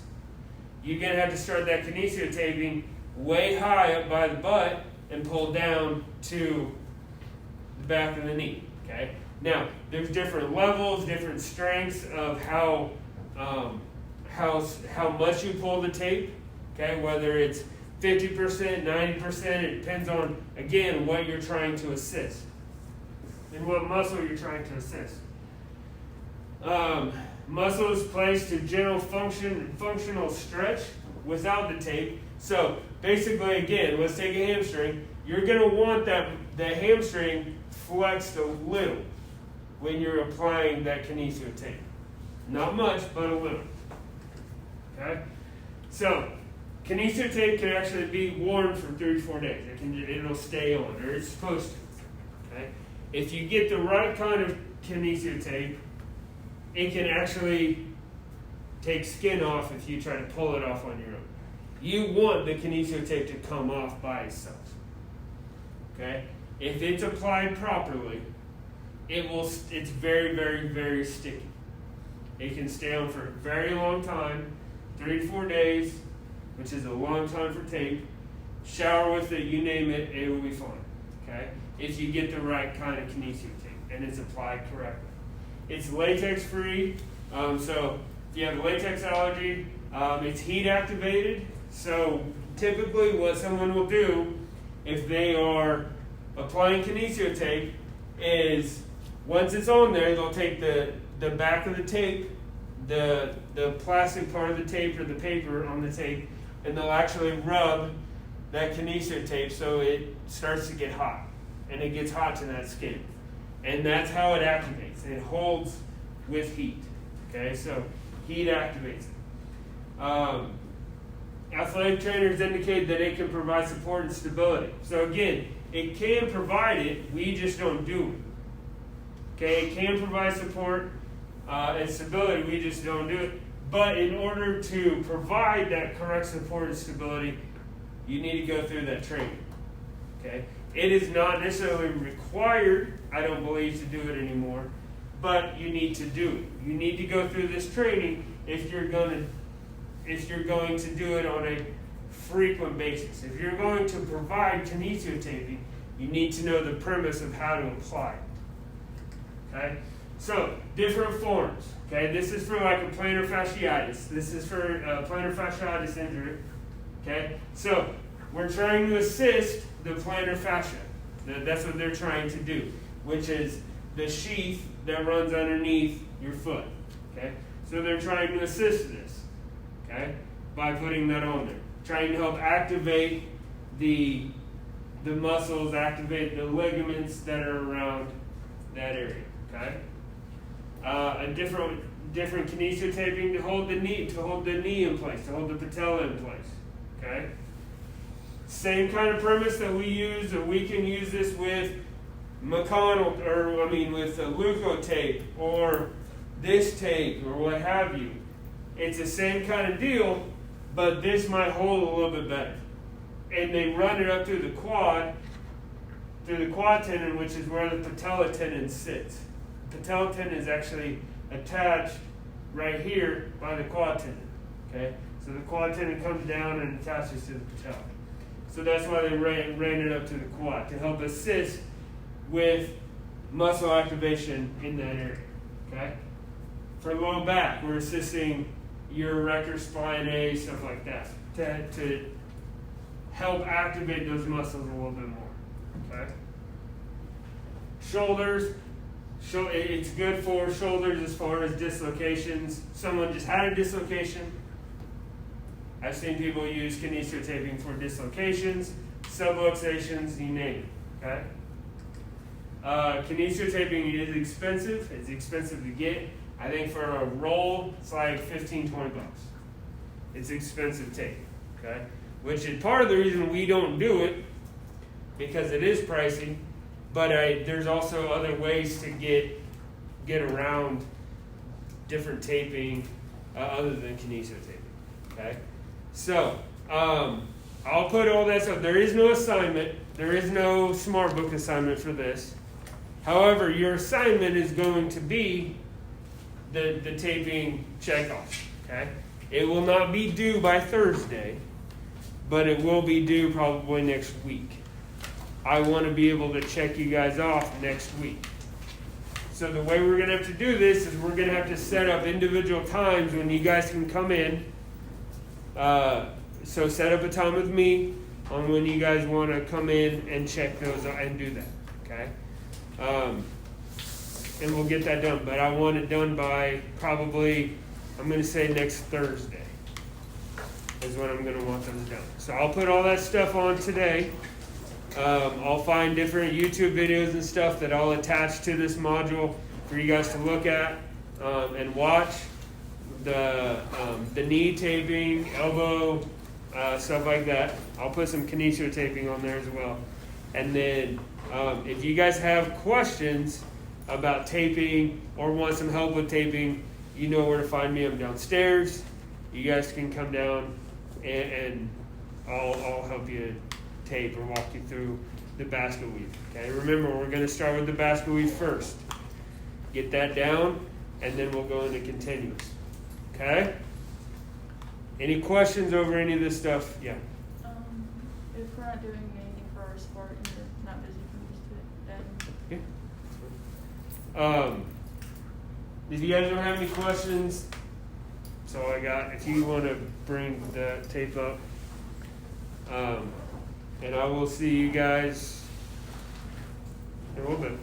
you're going to have to start that kinesiotaping way high up by the butt and pull down to the back of the knee. Okay. Now there's different levels, different strengths of how much you pull the tape. Okay, whether it's 50%, 90%, it depends on, again, what you're trying to assist and what muscle you're trying to assist. Muscle is placed to general functional stretch without the tape. So basically, again, let's take a hamstring. You're going to want the hamstring flexed a little when you're applying that kinesiotape. Not much, but a little. Okay? So kinesiotape can actually be worn for 3 to 4 days. It'll stay on, or it's supposed to. Okay? If you get the right kind of kinesiotape, it can actually take skin off if you try to pull it off on your own. You want the kinesiotape to come off by itself. Okay? If it's applied properly, it's very, very, very sticky. It can stay on for a very long time, 3 to 4 days, which is a long time for tape. Shower with it, you name it, it will be fine. Okay? If you get the right kind of kinesiotape and it's applied correctly. It's latex free, so if you have a latex allergy, it's heat activated. So typically what someone will do if they are applying kinesiotape is once it's on there, they'll take the back of the tape, the plastic part of the tape or the paper on the tape, and they'll actually rub that kinesiotape so it starts to get hot. And it gets hot to that skin. And that's how it activates. It holds with heat. Okay, so heat activates it. Athletic trainers indicate that it can provide support and stability. So again, it can provide it, we just don't do it. Okay, it can provide support and stability, we just don't do it. But in order to provide that correct support and stability, you need to go through that training. Okay, it is not necessarily required, I don't believe, to do it anymore. but you need to do it. You need to go through this training if you're going to do it on a frequent basis. If you're going to provide kinesiotaping, you need to know the premise of how to apply it. Okay? So, different forms. Okay, this is for like a plantar fasciitis. This is for plantar fasciitis injury. Okay, so we're trying to assist the plantar fascia. That's what they're trying to do, which is the sheath that runs underneath your foot. Okay, so they're trying to assist this. Okay, by putting that on there, trying to help activate the muscles, activate the ligaments that are around that area. Okay. A different kinesiotaping to hold the knee in place, to hold the patella in place. Okay. Same kind of premise that we use, or we can use this with McConnell, with Leukotape or this tape or what have you. It's the same kind of deal, but this might hold a little bit better. And they run it up through the quad tendon, which is where the patella tendon sits. The patella tendon is actually attached right here by the quad tendon. Okay, so the quad tendon comes down and attaches to the patella. So that's why they ran it up to the quad, to help assist with muscle activation in that area. Okay, for low back, we're assisting your erector spinae, stuff like that, to help activate those muscles a little bit more. Okay, shoulders. It's good for shoulders as far as dislocations. Someone just had a dislocation. I've seen people use kinesiotaping for dislocations, subluxations, you name it. Okay. Kinesiotaping is expensive. It's expensive to get. I think for a roll, it's like $15-20. It's expensive tape. Okay, which is part of the reason we don't do it, because it is pricey. But there's also other ways to get around different taping other than kinesiotaping. Okay, so I'll put all that stuff. There is no assignment. There is no smart book assignment for this. However, your assignment is going to be the taping checkoff. Okay, it will not be due by Thursday, but it will be due probably next week. I want to be able to check you guys off next week. So the way we're going to have to do this is we're going to have to set up individual times when you guys can come in. So set up a time with me on when you guys want to come in and check those and do that. Okay? And we'll get that done. But I want it done by probably, I'm going to say next Thursday is when I'm going to want those done. So I'll put all that stuff on today. I'll find different YouTube videos and stuff that I'll attach to this module for you guys to look at and watch. The knee taping, elbow, stuff like that. I'll put some kinesiotaping on there as well. And then if you guys have questions about taping or want some help with taping, you know where to find me. I'm downstairs. You guys can come down and I'll help you tape or walk you through the basket weave. Okay, remember we're going to start with the basket weave first. Get that down, and then we'll go into continuous. Okay? Any questions over any of this stuff? Yeah. If we're not doing anything for our sport and we're not busy, can we just do it then? Yeah. If you guys don't have any questions, that's all I got. If you want to bring the tape up. And I will see you guys in a little bit.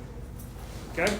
Okay?